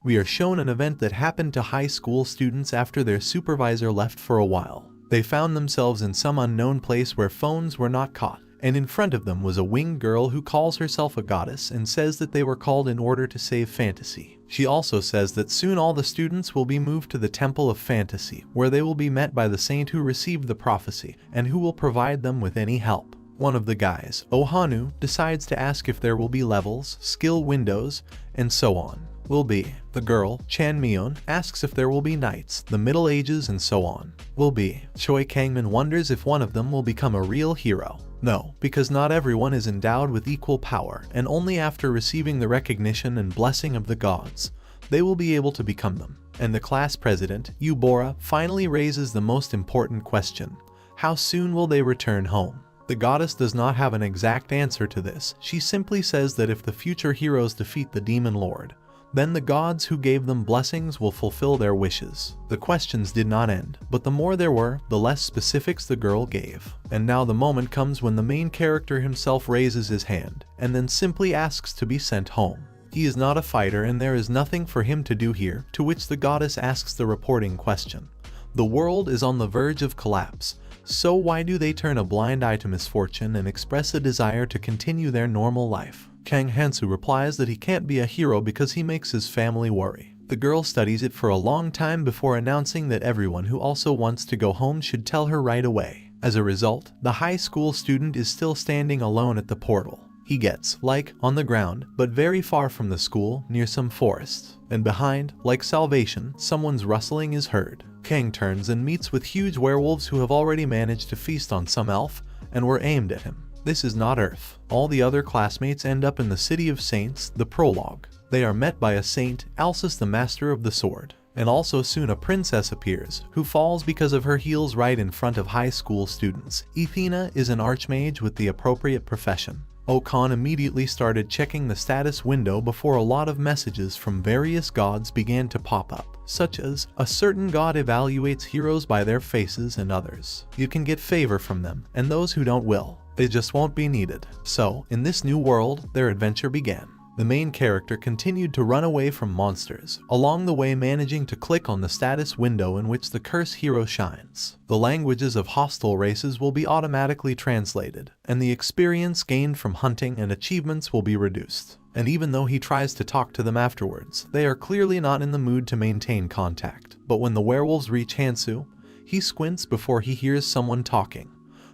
We are shown an event that happened to high school students after their supervisor left for a while. They found themselves in some unknown place where phones were not caught, and in front of them was a winged girl who calls herself a goddess and says that they were called in order to save fantasy. She also says that soon all the students will be moved to the Temple of Fantasy, where they will be met by the saint who received the prophecy and who will provide them with any help. One of the guys, Ohanu, decides to ask if there will be levels, skill windows, and so on. Will be. The girl, Chanmyeon, asks if there will be knights, the Middle Ages, and so on. Will be. Choi Kangmin wonders if one of them will become a real hero. No, because not everyone is endowed with equal power, and only after receiving the recognition and blessing of the gods, they will be able to become them. And the class president, Yubora, finally raises the most important question. How soon will they return home? The goddess does not have an exact answer to this. She simply says that if the future heroes defeat the demon lord, then the gods who gave them blessings will fulfill their wishes. The questions did not end, but the more there were, the less specifics the girl gave. And now the moment comes when the main character himself raises his hand, and then simply asks to be sent home. He is not a fighter and there is nothing for him to do here, to which the goddess asks the reporting question. The world is on the verge of collapse, so why do they turn a blind eye to misfortune and express a desire to continue their normal life? Kang Hansu replies that he can't be a hero because he makes his family worry. The girl studies it for a long time before announcing that everyone who also wants to go home should tell her right away. As a result, the high school student is still standing alone at the portal. He gets, like, on the ground, but very far from the school, near some forest. And behind, like salvation, someone's rustling is heard. Kang turns and meets with huge werewolves who have already managed to feast on some elf, and were aimed at him. This is not Earth. All the other classmates end up in the City of Saints, the prologue. They are met by a saint, Alsus the Master of the Sword. And also soon a princess appears, who falls because of her heels right in front of high school students. Athena is an archmage with the appropriate profession. Okan immediately started checking the status window before a lot of messages from various gods began to pop up, such as, a certain god evaluates heroes by their faces and others. You can get favor from them, and those who don't will. They just won't be needed. So, in this new world, their adventure began. The main character continued to run away from monsters, along the way managing to click on the status window in which the curse hero shines. The languages of hostile races will be automatically translated, and the experience gained from hunting and achievements will be reduced. And even though he tries to talk to them afterwards, they are clearly not in the mood to maintain contact. But when the werewolves reach Hansu, he squints before he hears someone talking,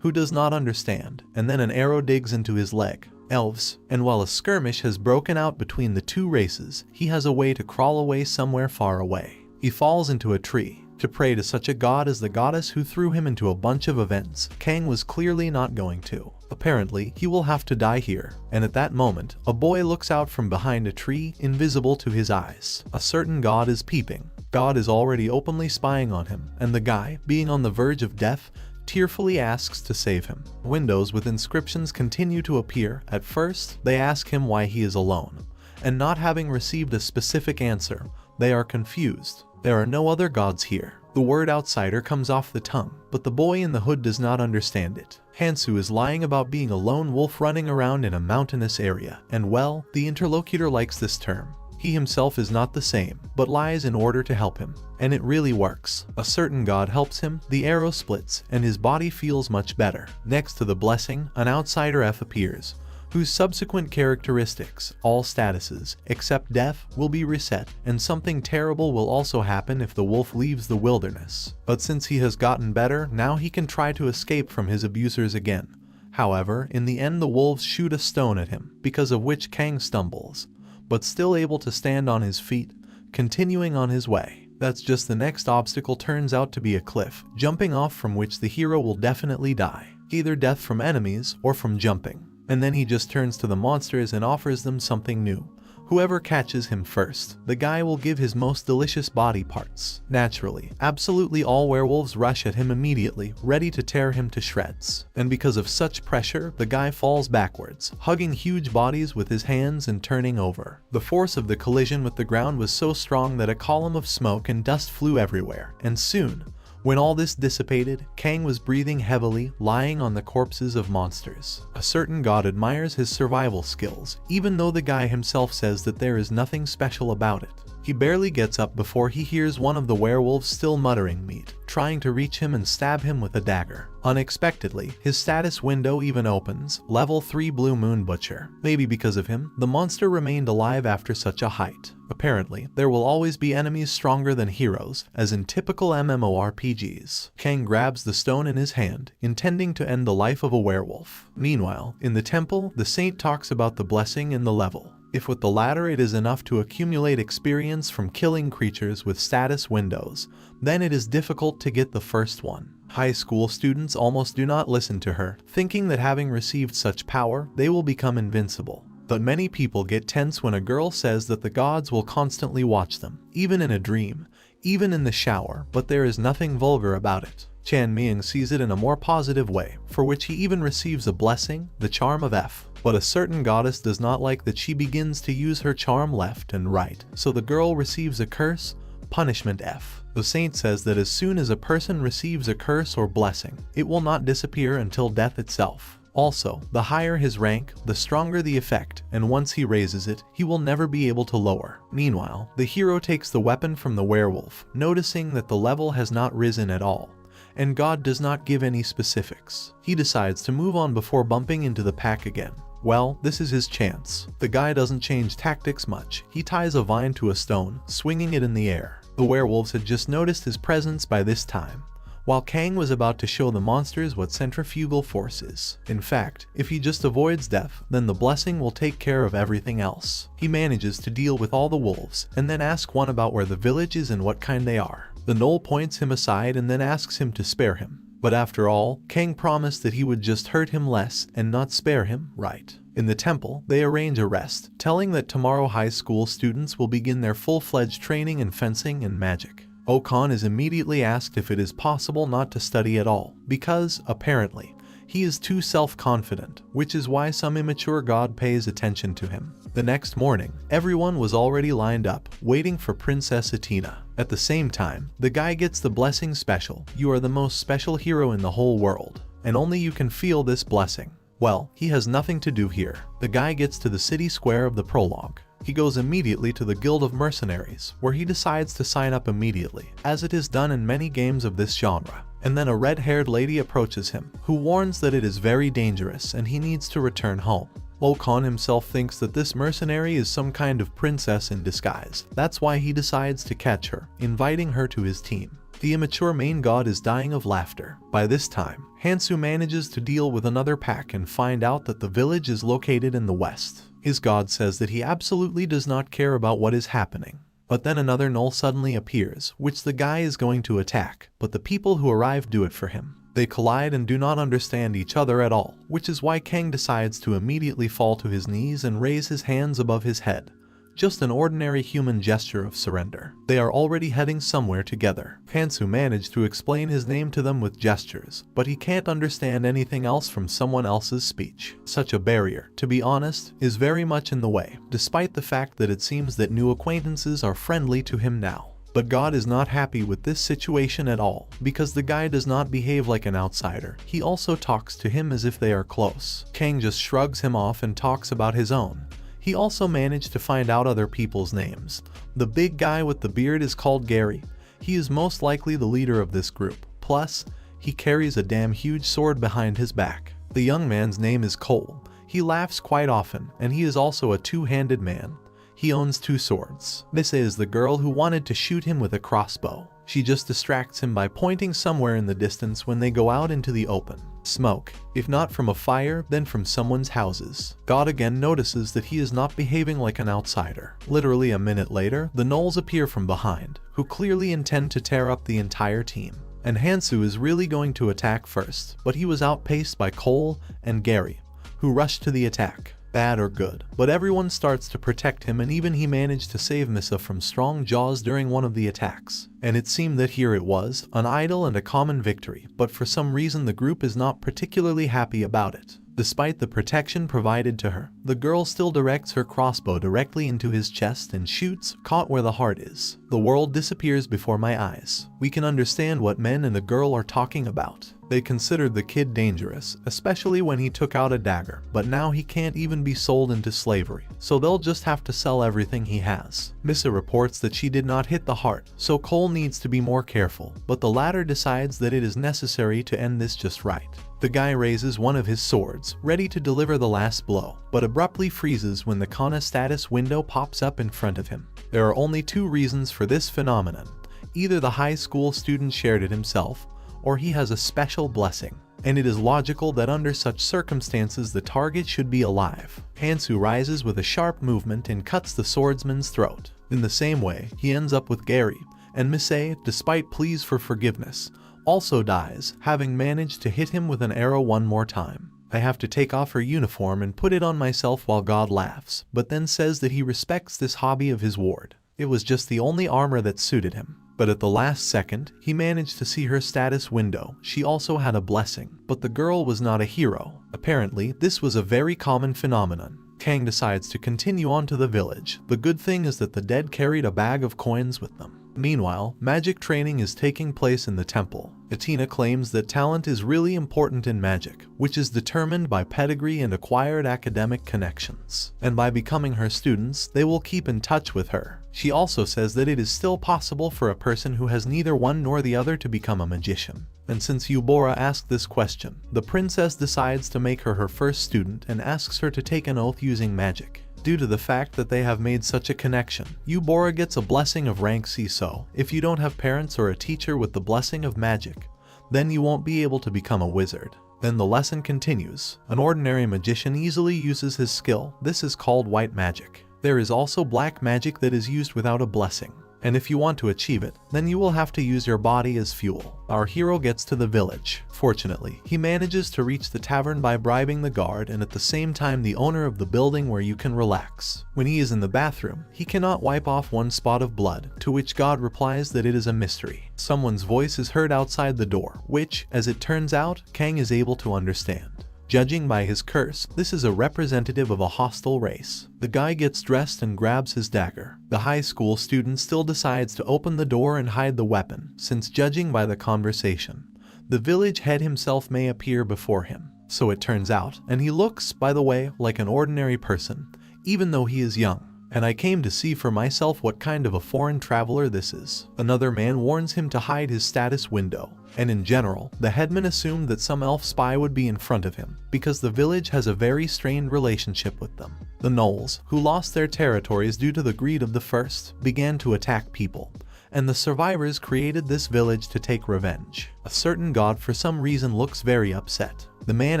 who does not understand, and then an arrow digs into his leg. Elves, and while a skirmish has broken out between the two races, he has a way to crawl away somewhere far away. He falls into a tree, to pray to such a god as the goddess who threw him into a bunch of events Kang was clearly not going to. Apparently, he will have to die here, and at that moment, a boy looks out from behind a tree, invisible to his eyes. A certain god is peeping. God is already openly spying on him, and the guy, being on the verge of death, tearfully asks to save him. Windows with inscriptions continue to appear. At first, they ask him why he is alone, and not having received a specific answer, they are confused. There are no other gods here. The word outsider comes off the tongue, but the boy in the hood does not understand it. Hansu is lying about being a lone wolf running around in a mountainous area, and well, the interlocutor likes this term. He himself is not the same, but lies in order to help him. And it really works. A certain god helps him, the arrow splits, and his body feels much better. Next to the blessing, an outsider F appears, whose subsequent characteristics, all statuses, except death, will be reset, and something terrible will also happen if the wolf leaves the wilderness. But since he has gotten better, now he can try to escape from his abusers again. However, in the end the wolves shoot a stone at him, because of which Kang stumbles, but still able to stand on his feet, continuing on his way. That's just the next obstacle turns out to be a cliff, jumping off from which the hero will definitely die. Either death from enemies or from jumping. And then he just turns to the monsters and offers them something new. Whoever catches him first, the guy will give his most delicious body parts. Naturally, absolutely all werewolves rush at him immediately, ready to tear him to shreds. And because of such pressure, the guy falls backwards, hugging huge bodies with his hands and turning over. The force of the collision with the ground was so strong that a column of smoke and dust flew everywhere, and soon, when all this dissipated, Kang was breathing heavily, lying on the corpses of monsters. A certain god admires his survival skills, even though the guy himself says that there is nothing special about it. He barely gets up before he hears one of the werewolves still muttering meat, trying to reach him and stab him with a dagger. Unexpectedly, his status window even opens, level 3 Blue Moon Butcher. Maybe because of him, the monster remained alive after such a height. Apparently, there will always be enemies stronger than heroes, as in typical MMORPGs. Kang grabs the stone in his hand, intending to end the life of a werewolf. Meanwhile, in the temple, the saint talks about the blessing in the level. If with the latter it is enough to accumulate experience from killing creatures with status windows, then it is difficult to get the first one. High school students almost do not listen to her, thinking that having received such power, they will become invincible. But many people get tense when a girl says that the gods will constantly watch them, even in a dream, even in the shower, but there is nothing vulgar about it. Chan Ming sees it in a more positive way, for which he even receives a blessing, the charm of F. But a certain goddess does not like that she begins to use her charm left and right, so the girl receives a curse, punishment F. The saint says that as soon as a person receives a curse or blessing, it will not disappear until death itself. Also, the higher his rank, the stronger the effect, and once he raises it, he will never be able to lower. Meanwhile, the hero takes the weapon from the werewolf, noticing that the level has not risen at all, and God does not give any specifics. He decides to move on before bumping into the pack again. Well, this is his chance. The guy doesn't change tactics much. He ties a vine to a stone, swinging it in the air. The werewolves had just noticed his presence by this time, while Kang was about to show the monsters what centrifugal force is. In fact, if he just avoids death, then the blessing will take care of everything else. He manages to deal with all the wolves, and then ask one about where the village is and what kind they are. The gnoll points him aside and then asks him to spare him. But after all, Kang promised that he would just hurt him less and not spare him, right? In the temple, they arrange a rest, telling that tomorrow high school students will begin their full-fledged training in fencing and magic. Okan is immediately asked if it is possible not to study at all, because, apparently, he is too self-confident, which is why some immature god pays attention to him. The next morning, everyone was already lined up, waiting for Princess Athena. At the same time, the guy gets the blessing special. You are the most special hero in the whole world, and only you can feel this blessing. Well, he has nothing to do here. The guy gets to the city square of the prologue. He goes immediately to the Guild of Mercenaries, where he decides to sign up immediately, as it is done in many games of this genre. And then a red-haired lady approaches him, who warns that it is very dangerous and he needs to return home. Okan himself thinks that this mercenary is some kind of princess in disguise. That's why he decides to catch her, inviting her to his team. The immature main god is dying of laughter. By this time, Hansu manages to deal with another pack and find out that the village is located in the west. His god says that he absolutely does not care about what is happening. But then another gnoll suddenly appears, which the guy is going to attack, but the people who arrive do it for him. They collide and do not understand each other at all, which is why Kang decides to immediately fall to his knees and raise his hands above his head. Just an ordinary human gesture of surrender. They are already heading somewhere together. Hansu managed to explain his name to them with gestures, but he can't understand anything else from someone else's speech. Such a barrier, to be honest, is very much in the way, despite the fact that it seems that new acquaintances are friendly to him now. But God is not happy with this situation at all, because the guy does not behave like an outsider. He also talks to him as if they are close. Kang just shrugs him off and talks about his own. He also managed to find out other people's names. The big guy with the beard is called Gary. He is most likely the leader of this group. Plus, he carries a damn huge sword behind his back. The young man's name is Cole. He laughs quite often, and he is also a two-handed man. He owns 2 swords. Misa is the girl who wanted to shoot him with a crossbow. She just distracts him by pointing somewhere in the distance when they go out into the open. Smoke, if not from a fire, then from someone's houses. God again notices that he is not behaving like an outsider. Literally a minute later, the gnolls appear from behind, who clearly intend to tear up the entire team. And Hansu is really going to attack first, but he was outpaced by Cole and Gary, who rushed to the attack. Bad or good, but everyone starts to protect him, and even he managed to save Misa from strong jaws during one of the attacks. And it seemed that here it was, an idle and a common victory, but for some reason the group is not particularly happy about it. Despite the protection provided to her, the girl still directs her crossbow directly into his chest and shoots, caught where the heart is. The world disappears before my eyes. We can understand what men and the girl are talking about. They considered the kid dangerous, especially when he took out a dagger, but now he can't even be sold into slavery, so they'll just have to sell everything he has. Missa reports that she did not hit the heart, so Cole needs to be more careful, but the latter decides that it is necessary to end this just right. The guy raises one of his swords, ready to deliver the last blow, but abruptly freezes when the Kana status window pops up in front of him. There are only two reasons for this phenomenon. Either the high school student shared it himself, or he has a special blessing, and it is logical that under such circumstances the target should be alive. Hansu rises with a sharp movement and cuts the swordsman's throat. In the same way, he ends up with Gary, and Misei, despite pleas for forgiveness, also dies, having managed to hit him with an arrow one more time. I have to take off her uniform and put it on myself while God laughs, but then says that he respects this hobby of his ward. It was just the only armor that suited him. But at the last second, he managed to see her status window. She also had a blessing, but the girl was not a hero. Apparently, this was a very common phenomenon. Kang decides to continue on to the village. The good thing is that the dead carried a bag of coins with them. Meanwhile, magic training is taking place in the temple. Athena claims that talent is really important in magic, which is determined by pedigree and acquired academic connections. And by becoming her students, they will keep in touch with her. She also says that it is still possible for a person who has neither one nor the other to become a magician. And since Yubora asked this question, the princess decides to make her first student and asks her to take an oath using magic. Due to the fact that they have made such a connection, Yubora gets a blessing of rank C. So, if you don't have parents or a teacher with the blessing of magic, then you won't be able to become a wizard. Then the lesson continues. An ordinary magician easily uses his skill. This is called white magic. There is also black magic that is used without a blessing. And if you want to achieve it, then you will have to use your body as fuel. Our hero gets to the village. Fortunately, he manages to reach the tavern by bribing the guard and at the same time the owner of the building where you can relax. When he is in the bathroom, he cannot wipe off one spot of blood, to which God replies that it is a mystery. Someone's voice is heard outside the door, which, as it turns out, Kang is able to understand. Judging by his curse, this is a representative of a hostile race. The guy gets dressed and grabs his dagger. The high school student still decides to open the door and hide the weapon, since judging by the conversation, the village head himself may appear before him. So it turns out, and he looks, by the way, like an ordinary person, even though he is young. And I came to see for myself what kind of a foreign traveler this is. Another man warns him to hide his status window. And in general, the headman assumed that some elf spy would be in front of him, because the village has a very strained relationship with them. The gnolls, who lost their territories due to the greed of the first, began to attack people, and the survivors created this village to take revenge. A certain god for some reason looks very upset. The man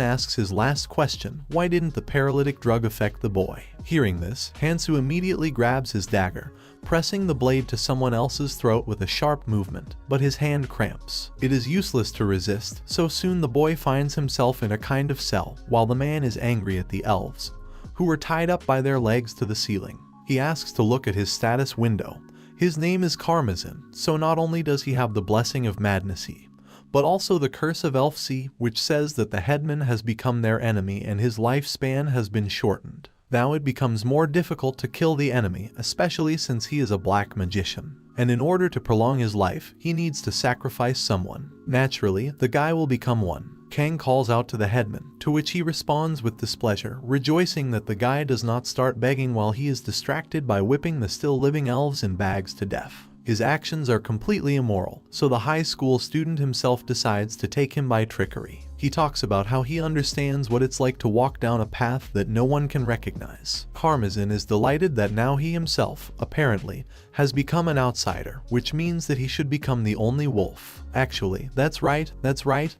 asks his last question, why didn't the paralytic drug affect the boy? Hearing this, Hansu immediately grabs his dagger, pressing the blade to someone else's throat with a sharp movement, but his hand cramps. It is useless to resist, so soon the boy finds himself in a kind of cell, while the man is angry at the elves, who were tied up by their legs to the ceiling. He asks to look at his status window. His name is Karmazin, so not only does he have the blessing of madnessy, but also the curse of Elfsea, which says that the headman has become their enemy and his lifespan has been shortened. Now it becomes more difficult to kill the enemy, especially since he is a black magician. And in order to prolong his life, he needs to sacrifice someone. Naturally, the guy will become one. Kang calls out to the headman, to which he responds with displeasure, rejoicing that the guy does not start begging while he is distracted by whipping the still living elves in bags to death. His actions are completely immoral, so the high school student himself decides to take him by trickery. He talks about how he understands what it's like to walk down a path that no one can recognize. Karmazin is delighted that now he himself, apparently, has become an outsider, which means that he should become the only wolf. Actually, that's right,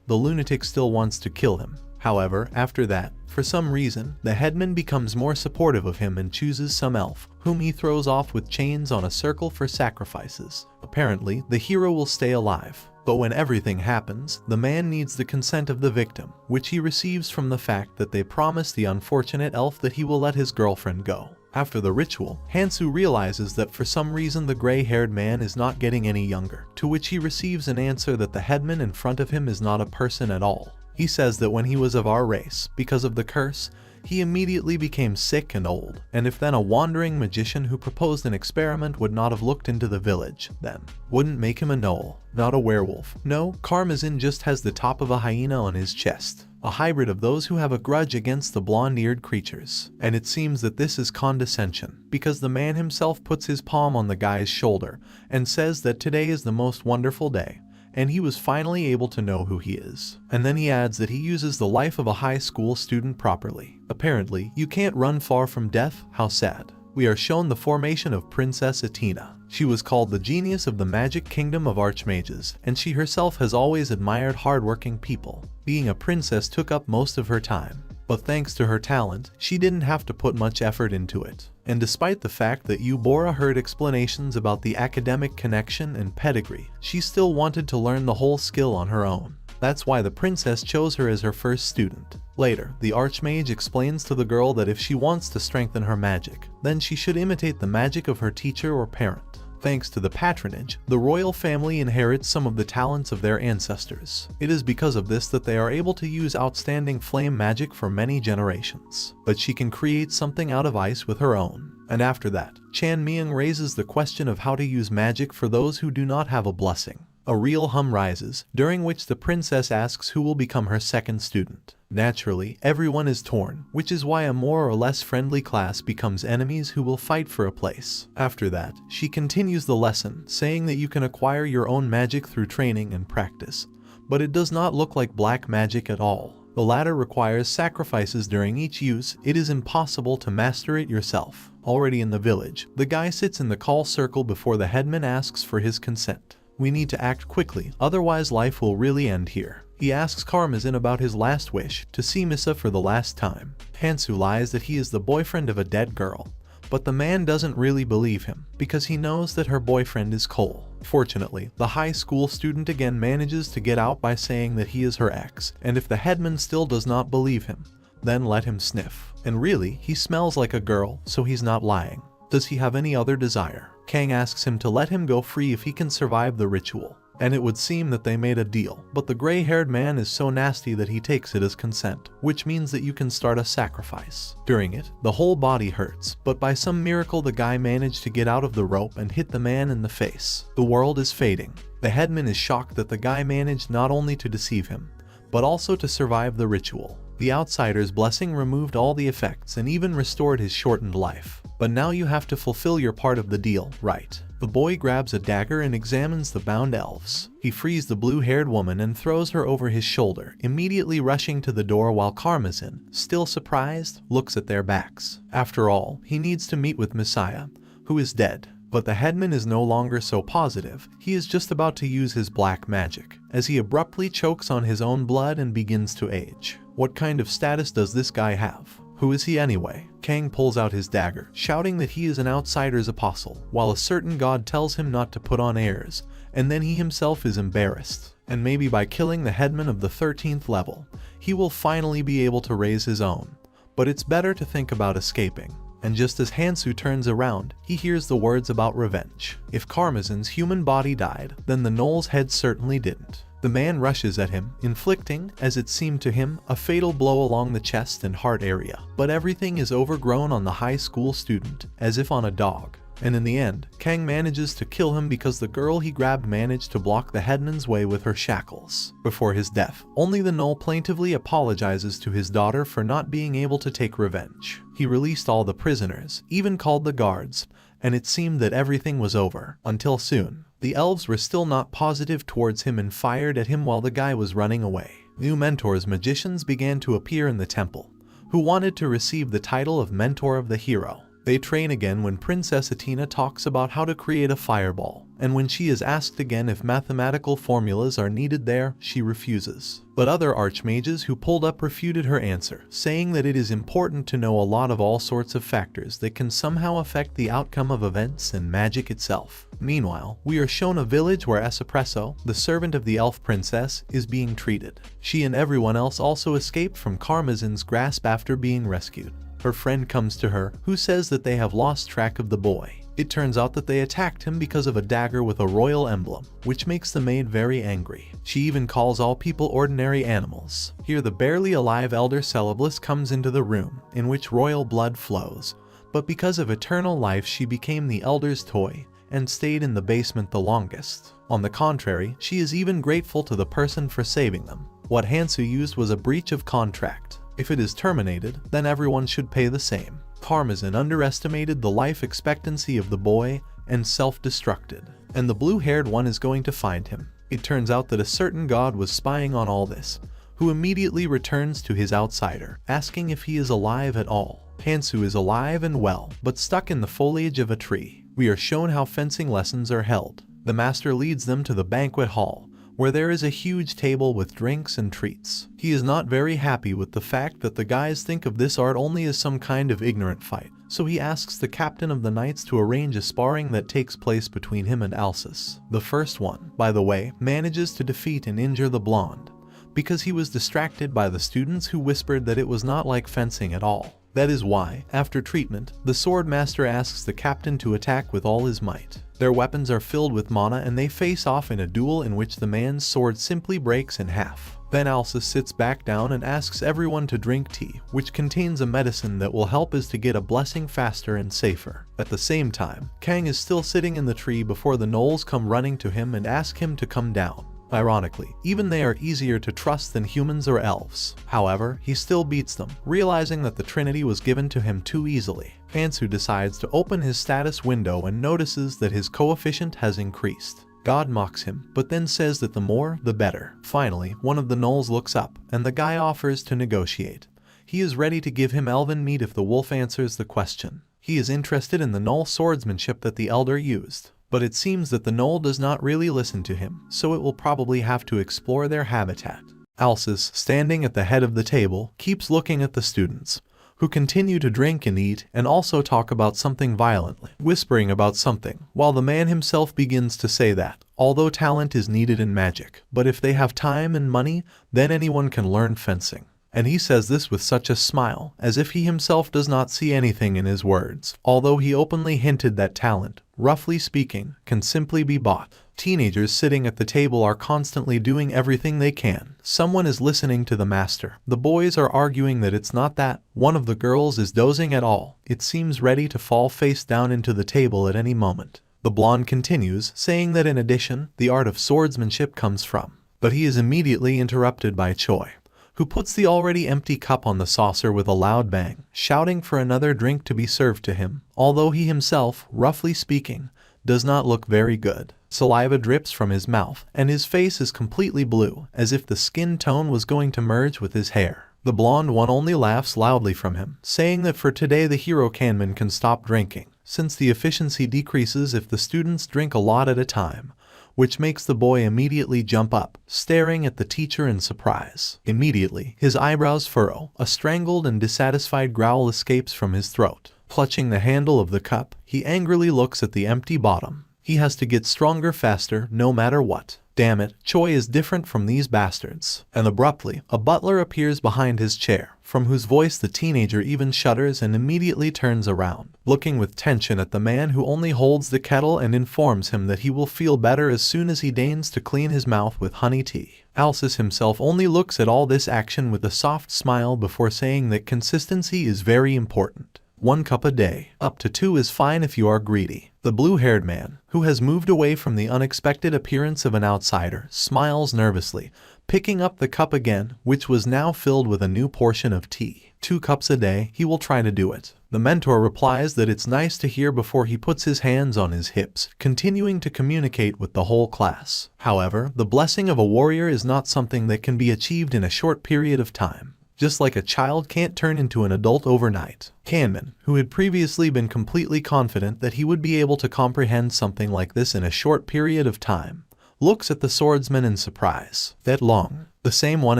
the lunatic still wants to kill him. However, after that, for some reason, the headman becomes more supportive of him and chooses some elf, whom he throws off with chains on a circle for sacrifices. Apparently, the hero will stay alive. But when everything happens, the man needs the consent of the victim, which he receives from the fact that they promise the unfortunate elf that he will let his girlfriend go. After the ritual, Hansu realizes that for some reason the gray-haired man is not getting any younger, to which he receives an answer that the headman in front of him is not a person at all. He says that when he was of our race, because of the curse, he immediately became sick and old, and if then a wandering magician who proposed an experiment would not have looked into the village, then wouldn't make him a gnoll, not a werewolf. No, Karmazin just has the top of a hyena on his chest, a hybrid of those who have a grudge against the blonde-eared creatures. And it seems that this is condescension, because the man himself puts his palm on the guy's shoulder and says that today is the most wonderful day, and he was finally able to know who he is. And then he adds that he uses the life of a high school student properly. Apparently, you can't run far from death. How sad. We are shown the formation of Princess Athena. She was called the genius of the magic kingdom of archmages, and she herself has always admired hardworking people. Being a princess took up most of her time, but thanks to her talent, she didn't have to put much effort into it. And despite the fact that Eubora heard explanations about the academic connection and pedigree, she still wanted to learn the whole skill on her own. That's why the princess chose her as her first student. Later, the archmage explains to the girl that if she wants to strengthen her magic, then she should imitate the magic of her teacher or parent. Thanks to the patronage, the royal family inherits some of the talents of their ancestors. It is because of this that they are able to use outstanding flame magic for many generations. But she can create something out of ice with her own. And after that, Chan Myung raises the question of how to use magic for those who do not have a blessing. A real hum rises, during which the princess asks who will become her second student. Naturally, everyone is torn, which is why a more or less friendly class becomes enemies who will fight for a place. After that, she continues the lesson, saying that you can acquire your own magic through training and practice, but it does not look like black magic at all. The latter requires sacrifices during each use. It is impossible to master it yourself. Already in the village, the guy sits in the call circle before the headman asks for his consent. We need to act quickly, otherwise life will really end here. He asks Karmazin about his last wish, to see Misa for the last time. Hansu lies that he is the boyfriend of a dead girl, but the man doesn't really believe him, because he knows that her boyfriend is Cole. Fortunately, the high school student again manages to get out by saying that he is her ex, and if the headman still does not believe him, then let him sniff. And really, he smells like a girl, so he's not lying. Does he have any other desire? Kang asks him to let him go free if he can survive the ritual, and it would seem that they made a deal, but the gray-haired man is so nasty that he takes it as consent, which means that you can start a sacrifice. During it, the whole body hurts, but by some miracle the guy managed to get out of the rope and hit the man in the face. The world is fading. The headman is shocked that the guy managed not only to deceive him, but also to survive the ritual. The outsider's blessing removed all the effects and even restored his shortened life. But now you have to fulfill your part of the deal, right? The boy grabs a dagger and examines the bound elves. He frees the blue-haired woman and throws her over his shoulder, immediately rushing to the door while Karmazin, still surprised, looks at their backs. After all, he needs to meet with Messiah, who is dead. But the headman is no longer so positive. He is just about to use his black magic, as he abruptly chokes on his own blood and begins to age. What kind of status does this guy have? Who is he anyway? Kang pulls out his dagger, shouting that he is an outsider's apostle, while a certain god tells him not to put on airs, and then he himself is embarrassed. And maybe by killing the headman of the 13th level, he will finally be able to raise his own. But it's better to think about escaping. And just as Hansu turns around, he hears the words about revenge. If Karmazin's human body died, then the gnoll's head certainly didn't. The man rushes at him, inflicting, as it seemed to him, a fatal blow along the chest and heart area. But everything is overgrown on the high school student, as if on a dog. And in the end, Kang manages to kill him because the girl he grabbed managed to block the headman's way with her shackles. Before his death, only the gnoll plaintively apologizes to his daughter for not being able to take revenge. He released all the prisoners, even called the guards, and it seemed that everything was over, until soon. The elves were still not positive towards him and fired at him while the guy was running away. New mentors magicians began to appear in the temple, who wanted to receive the title of Mentor of the Hero. They train again when Princess Athena talks about how to create a fireball, and when she is asked again if mathematical formulas are needed there, she refuses. But other archmages who pulled up refuted her answer, saying that it is important to know a lot of all sorts of factors that can somehow affect the outcome of events and magic itself. Meanwhile, we are shown a village where Espresso, the servant of the elf princess, is being treated. She and everyone else also escaped from Karmazin's grasp after being rescued. Her friend comes to her, who says that they have lost track of the boy. It turns out that they attacked him because of a dagger with a royal emblem, which makes the maid very angry. She even calls all people ordinary animals. Here the barely alive elder Celeblus comes into the room, in which royal blood flows, but because of eternal life she became the elder's toy, and stayed in the basement the longest. On the contrary, she is even grateful to the person for saving them. What Hansu used was a breach of contract. If it is terminated, then everyone should pay the same. Parmesan underestimated the life expectancy of the boy and self-destructed, and the blue-haired one is going to find him. It turns out that a certain god was spying on all this, who immediately returns to his outsider, asking if he is alive at all. Hansu is alive and well, but stuck in the foliage of a tree. We are shown how fencing lessons are held. The master leads them to the banquet hall, where there is a huge table with drinks and treats. He is not very happy with the fact that the guys think of this art only as some kind of ignorant fight, so he asks the captain of the knights to arrange a sparring that takes place between him and Alsus. The first one, by the way, manages to defeat and injure the blonde, because he was distracted by the students who whispered that it was not like fencing at all. That is why, after treatment, the sword master asks the captain to attack with all his might. Their weapons are filled with mana and they face off in a duel in which the man's sword simply breaks in half. Then Alsus sits back down and asks everyone to drink tea, which contains a medicine that will help us to get a blessing faster and safer. At the same time, Kang is still sitting in the tree before the gnolls come running to him and ask him to come down. Ironically, even they are easier to trust than humans or elves. However, he still beats them, realizing that the Trinity was given to him too easily. Hansu decides to open his status window and notices that his coefficient has increased. God mocks him, but then says that the more, the better. Finally, one of the gnolls looks up, and the guy offers to negotiate. He is ready to give him elven meat if the wolf answers the question. He is interested in the gnoll swordsmanship that the elder used. But it seems that the gnoll does not really listen to him, so it will probably have to explore their habitat. Alsus, standing at the head of the table, keeps looking at the students, who continue to drink and eat and also talk about something violently, whispering about something, while the man himself begins to say that, although talent is needed in magic, but if they have time and money, then anyone can learn fencing. And he says this with such a smile, as if he himself does not see anything in his words, although he openly hinted that talent, roughly speaking, can simply be bought. Teenagers sitting at the table are constantly doing everything they can. Someone is listening to the master. The boys are arguing that it's not that. One of the girls is dozing at all. It seems ready to fall face down into the table at any moment. The blonde continues, saying that in addition, the art of swordsmanship comes from. But he is immediately interrupted by Choi, who puts the already empty cup on the saucer with a loud bang, shouting for another drink to be served to him, although he himself, roughly speaking, does not look very good. Saliva drips from his mouth, and his face is completely blue, as if the skin tone was going to merge with his hair. The blonde one only laughs loudly from him, saying that for today the hero Kanman can stop drinking, since the efficiency decreases if the students drink a lot at a time, which makes the boy immediately jump up, staring at the teacher in surprise. Immediately, his eyebrows furrow, a strangled and dissatisfied growl escapes from his throat. Clutching the handle of the cup, he angrily looks at the empty bottom. He has to get stronger faster, no matter what. Damn it, Choi is different from these bastards. And abruptly, a butler appears behind his chair, from whose voice the teenager even shudders and immediately turns around, looking with tension at the man who only holds the kettle and informs him that he will feel better as soon as he deigns to clean his mouth with honey tea. Alsus himself only looks at all this action with a soft smile before saying that consistency is very important. 1 cup a day, up to 2 is fine if you are greedy. The blue-haired man, who has moved away from the unexpected appearance of an outsider, smiles nervously, picking up the cup again, which was now filled with a new portion of tea. 2 cups a day, he will try to do it. The mentor replies that it's nice to hear before he puts his hands on his hips, continuing to communicate with the whole class. However, the blessing of a warrior is not something that can be achieved in a short period of time. Just like a child can't turn into an adult overnight. Kanman, who had previously been completely confident that he would be able to comprehend something like this in a short period of time, looks at the swordsman in surprise. That long. The same one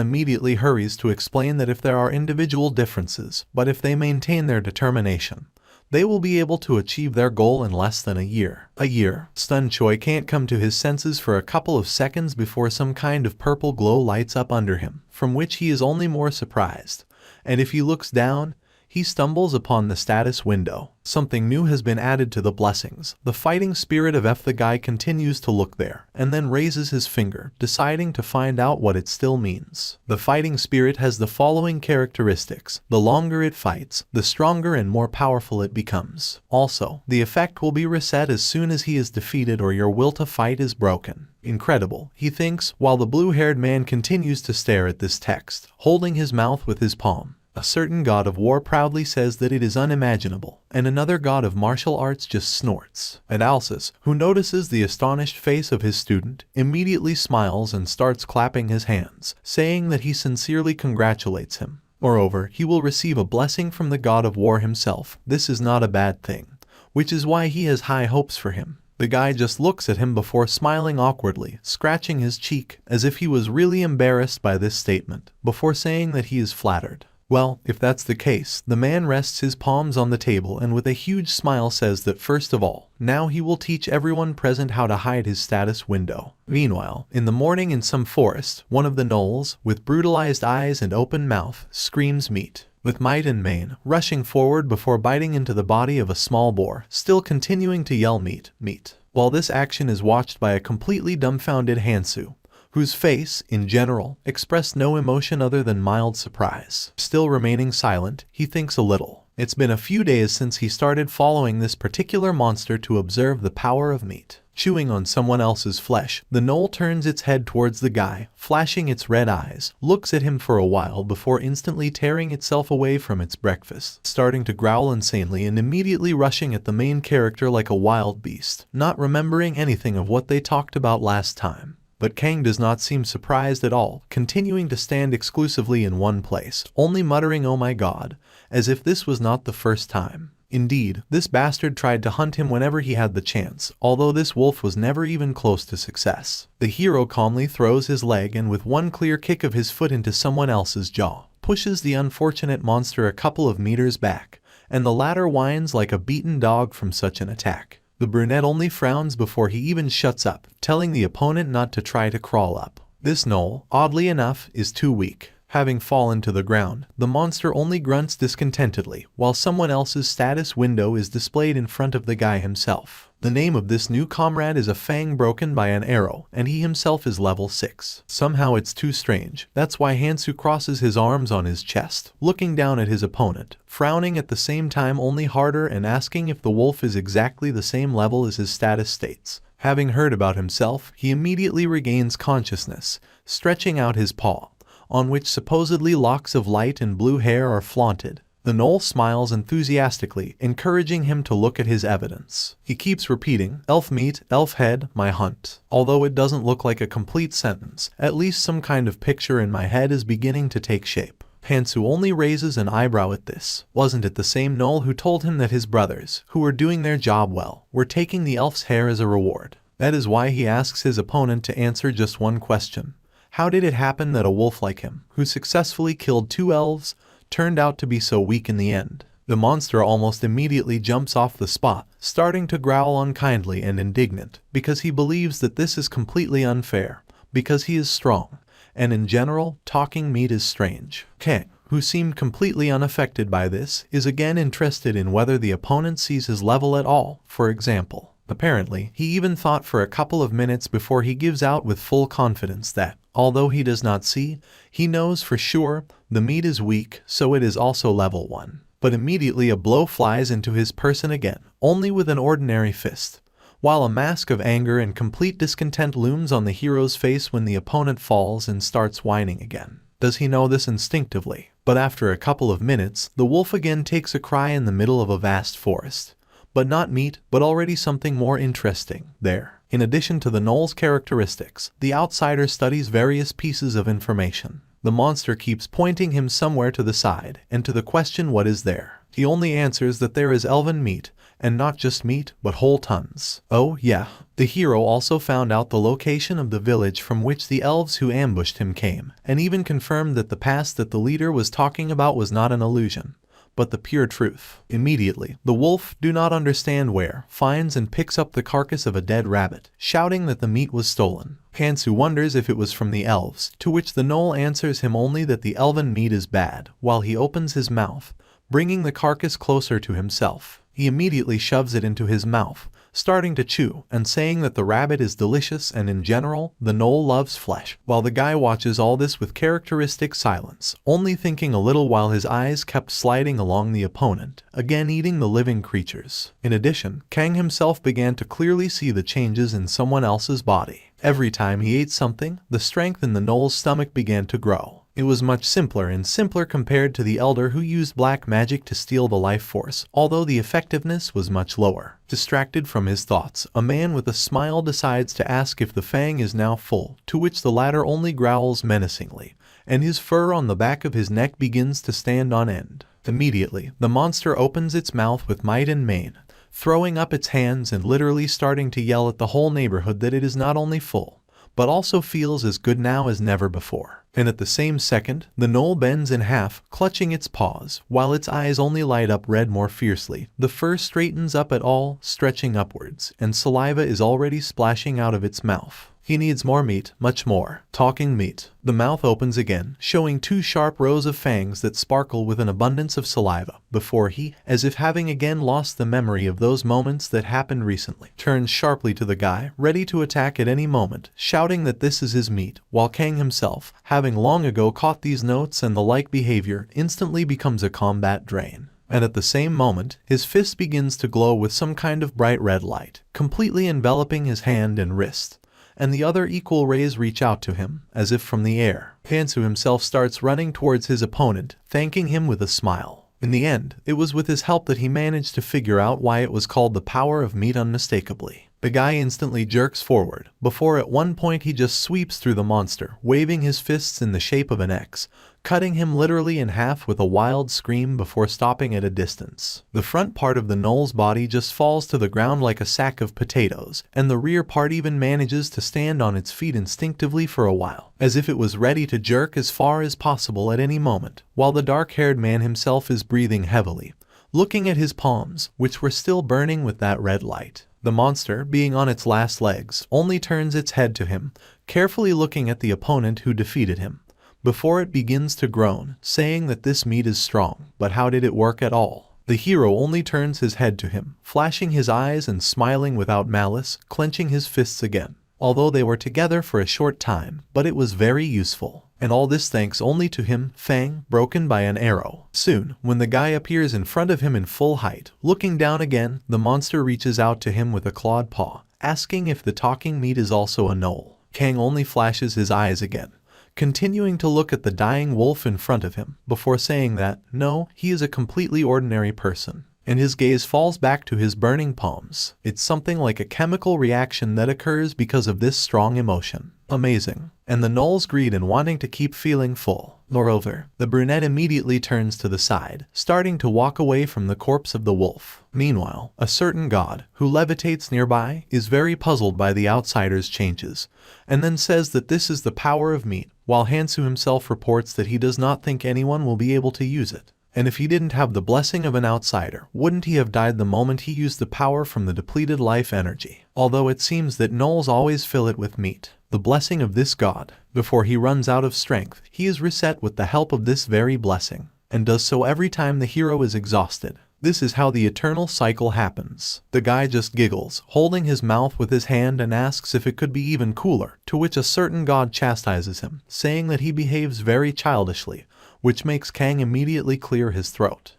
immediately hurries to explain that if there are individual differences, but if they maintain their determination, they will be able to achieve their goal in less than a year. A year. Stunned Choi can't come to his senses for a couple of seconds before some kind of purple glow lights up under him, from which he is only more surprised. And if he looks down, he stumbles upon the status window. Something new has been added to the blessings. The fighting spirit of the guy continues to look there, and then raises his finger, deciding to find out what it still means. The fighting spirit has the following characteristics. The longer it fights, the stronger and more powerful it becomes. Also, the effect will be reset as soon as he is defeated or your will to fight is broken. Incredible, he thinks, while the blue-haired man continues to stare at this text, holding his mouth with his palm. A certain god of war proudly says that it is unimaginable, and another god of martial arts just snorts. And Alsus, who notices the astonished face of his student, immediately smiles and starts clapping his hands, saying that he sincerely congratulates him. Moreover, he will receive a blessing from the god of war himself. This is not a bad thing, which is why he has high hopes for him. The guy just looks at him before smiling awkwardly, scratching his cheek, as if he was really embarrassed by this statement, before saying that he is flattered. Well, if that's the case, the man rests his palms on the table and with a huge smile says that first of all, now he will teach everyone present how to hide his status window. Meanwhile, in the morning in some forest, one of the gnolls, with brutalized eyes and open mouth, screams meat. With might and main, rushing forward before biting into the body of a small boar, still continuing to yell meat, meat. While this action is watched by a completely dumbfounded Hansu, whose face, in general, expressed no emotion other than mild surprise. Still remaining silent, he thinks a little. It's been a few days since he started following this particular monster to observe the power of meat. Chewing on someone else's flesh, the gnoll turns its head towards the guy, flashing its red eyes, looks at him for a while before instantly tearing itself away from its breakfast, starting to growl insanely and immediately rushing at the main character like a wild beast, not remembering anything of what they talked about last time. But Kang does not seem surprised at all, continuing to stand exclusively in one place, only muttering "Oh my god," as if this was not the first time. Indeed, this bastard tried to hunt him whenever he had the chance, although this wolf was never even close to success. The hero calmly throws his leg and with one clear kick of his foot into someone else's jaw, pushes the unfortunate monster a couple of meters back, and the latter whines like a beaten dog from such an attack. The brunette only frowns before he even shuts up, telling the opponent not to try to crawl up. This gnoll, oddly enough, is too weak. Having fallen to the ground, the monster only grunts discontentedly, while someone else's status window is displayed in front of the guy himself. The name of this new comrade is a fang broken by an arrow, and he himself is level 6. Somehow it's too strange. That's why Hansu crosses his arms on his chest, looking down at his opponent, frowning at the same time only harder and asking if the wolf is exactly the same level as his status states. Having heard about himself, he immediately regains consciousness, stretching out his paw, on which supposedly locks of light and blue hair are flaunted. The gnoll smiles enthusiastically, encouraging him to look at his evidence. He keeps repeating, "Elf meat, elf head, my hunt." Although it doesn't look like a complete sentence, at least some kind of picture in my head is beginning to take shape. Hansu only raises an eyebrow at this. Wasn't it the same gnoll who told him that his brothers, who were doing their job well, were taking the elf's hair as a reward? That is why he asks his opponent to answer just one question. How did it happen that a wolf like him, who successfully killed 2 elves, turned out to be so weak in the end? The monster almost immediately jumps off the spot, starting to growl unkindly and indignant, because he believes that this is completely unfair, because he is strong, and in general, talking meat is strange. Kang, who seemed completely unaffected by this, is again interested in whether the opponent sees his level at all, for example. Apparently, he even thought for a couple of minutes before he gives out with full confidence that, although he does not see, he knows for sure the meat is weak, so it is also level 1. But immediately a blow flies into his person again, only with an ordinary fist, while a mask of anger and complete discontent looms on the hero's face when the opponent falls and starts whining again. Does he know this instinctively? But after a couple of minutes, the wolf again takes a cry in the middle of a vast forest. But not meat, but already something more interesting there. In addition to the gnoll's characteristics, the outsider studies various pieces of information. The monster keeps pointing him somewhere to the side, and to the question what is there, he only answers that there is elven meat, and not just meat, but whole tons. Oh yeah, the hero also found out the location of the village from which the elves who ambushed him came, and even confirmed that the past that the leader was talking about was not an illusion, but the pure truth. Immediately, the wolf, do not understand where, finds and picks up the carcass of a dead rabbit, shouting that the meat was stolen. Hansu wonders if it was from the elves, to which the gnoll answers him only that the elven meat is bad, while he opens his mouth, bringing the carcass closer to himself. He immediately shoves it into his mouth, starting to chew and saying that the rabbit is delicious and in general, the gnoll loves flesh. While the guy watches all this with characteristic silence, only thinking a little while his eyes kept sliding along the opponent, again eating the living creatures. In addition, Kang himself began to clearly see the changes in someone else's body. Every time he ate something, the strength in the gnoll's stomach began to grow. It was much simpler and simpler compared to the elder who used black magic to steal the life force, although the effectiveness was much lower. Distracted from his thoughts, a man with a smile decides to ask if the fang is now full, to which the latter only growls menacingly, and his fur on the back of his neck begins to stand on end. Immediately, the monster opens its mouth with might and main, throwing up its hands and literally starting to yell at the whole neighborhood that it is not only full, but also feels as good now as never before. And at the same second, the gnoll bends in half, clutching its paws, while its eyes only light up red more fiercely. The fur straightens up at all, stretching upwards, and saliva is already splashing out of its mouth. He needs more meat, much more. Talking meat. The mouth opens again, showing 2 sharp rows of fangs that sparkle with an abundance of saliva, before he, as if having again lost the memory of those moments that happened recently, turns sharply to the guy, ready to attack at any moment, shouting that this is his meat, while Kang himself, having long ago caught these notes and the like behavior, instantly becomes a combat drain. And at the same moment, his fist begins to glow with some kind of bright red light, completely enveloping his hand and wrist. And the other equal rays reach out to him, as if from the air. Hansu himself starts running towards his opponent, thanking him with a smile. In the end, it was with his help that he managed to figure out why it was called the power of meat unmistakably. The guy instantly jerks forward, before at one point he just sweeps through the monster, waving his fists in the shape of an X, cutting him literally in half with a wild scream before stopping at a distance. The front part of the gnoll's body just falls to the ground like a sack of potatoes, and the rear part even manages to stand on its feet instinctively for a while, as if it was ready to jerk as far as possible at any moment, while the dark-haired man himself is breathing heavily, looking at his palms, which were still burning with that red light. The monster, being on its last legs, only turns its head to him, carefully looking at the opponent who defeated him, before it begins to groan, saying that this meat is strong, but how did it work at all? The hero only turns his head to him, flashing his eyes and smiling without malice, clenching his fists again. Although they were together for a short time, but it was very useful. And all this thanks only to him, fang, broken by an arrow. Soon, when the guy appears in front of him in full height, looking down again, the monster reaches out to him with a clawed paw, asking if the talking meat is also a gnoll. Kang only flashes his eyes again, continuing to look at the dying wolf in front of him, before saying that, no, he is a completely ordinary person. And his gaze falls back to his burning palms. It's something like a chemical reaction that occurs because of this strong emotion. Amazing. And the gnoll's greed in wanting to keep feeling full. Moreover, the brunette immediately turns to the side, starting to walk away from the corpse of the wolf. Meanwhile, a certain god, who levitates nearby, is very puzzled by the outsider's changes, and then says that this is the power of meat, while Hansu himself reports that he does not think anyone will be able to use it. And if he didn't have the blessing of an outsider, wouldn't he have died the moment he used the power from the depleted life energy? Although it seems that gnolls always fill it with meat. The blessing of this god. Before he runs out of strength, he is reset with the help of this very blessing, and does so every time the hero is exhausted. This is how the eternal cycle happens. The guy just giggles, holding his mouth with his hand, and asks if it could be even cooler, to which a certain god chastises him, saying that he behaves very childishly, which makes Kang immediately clear his throat.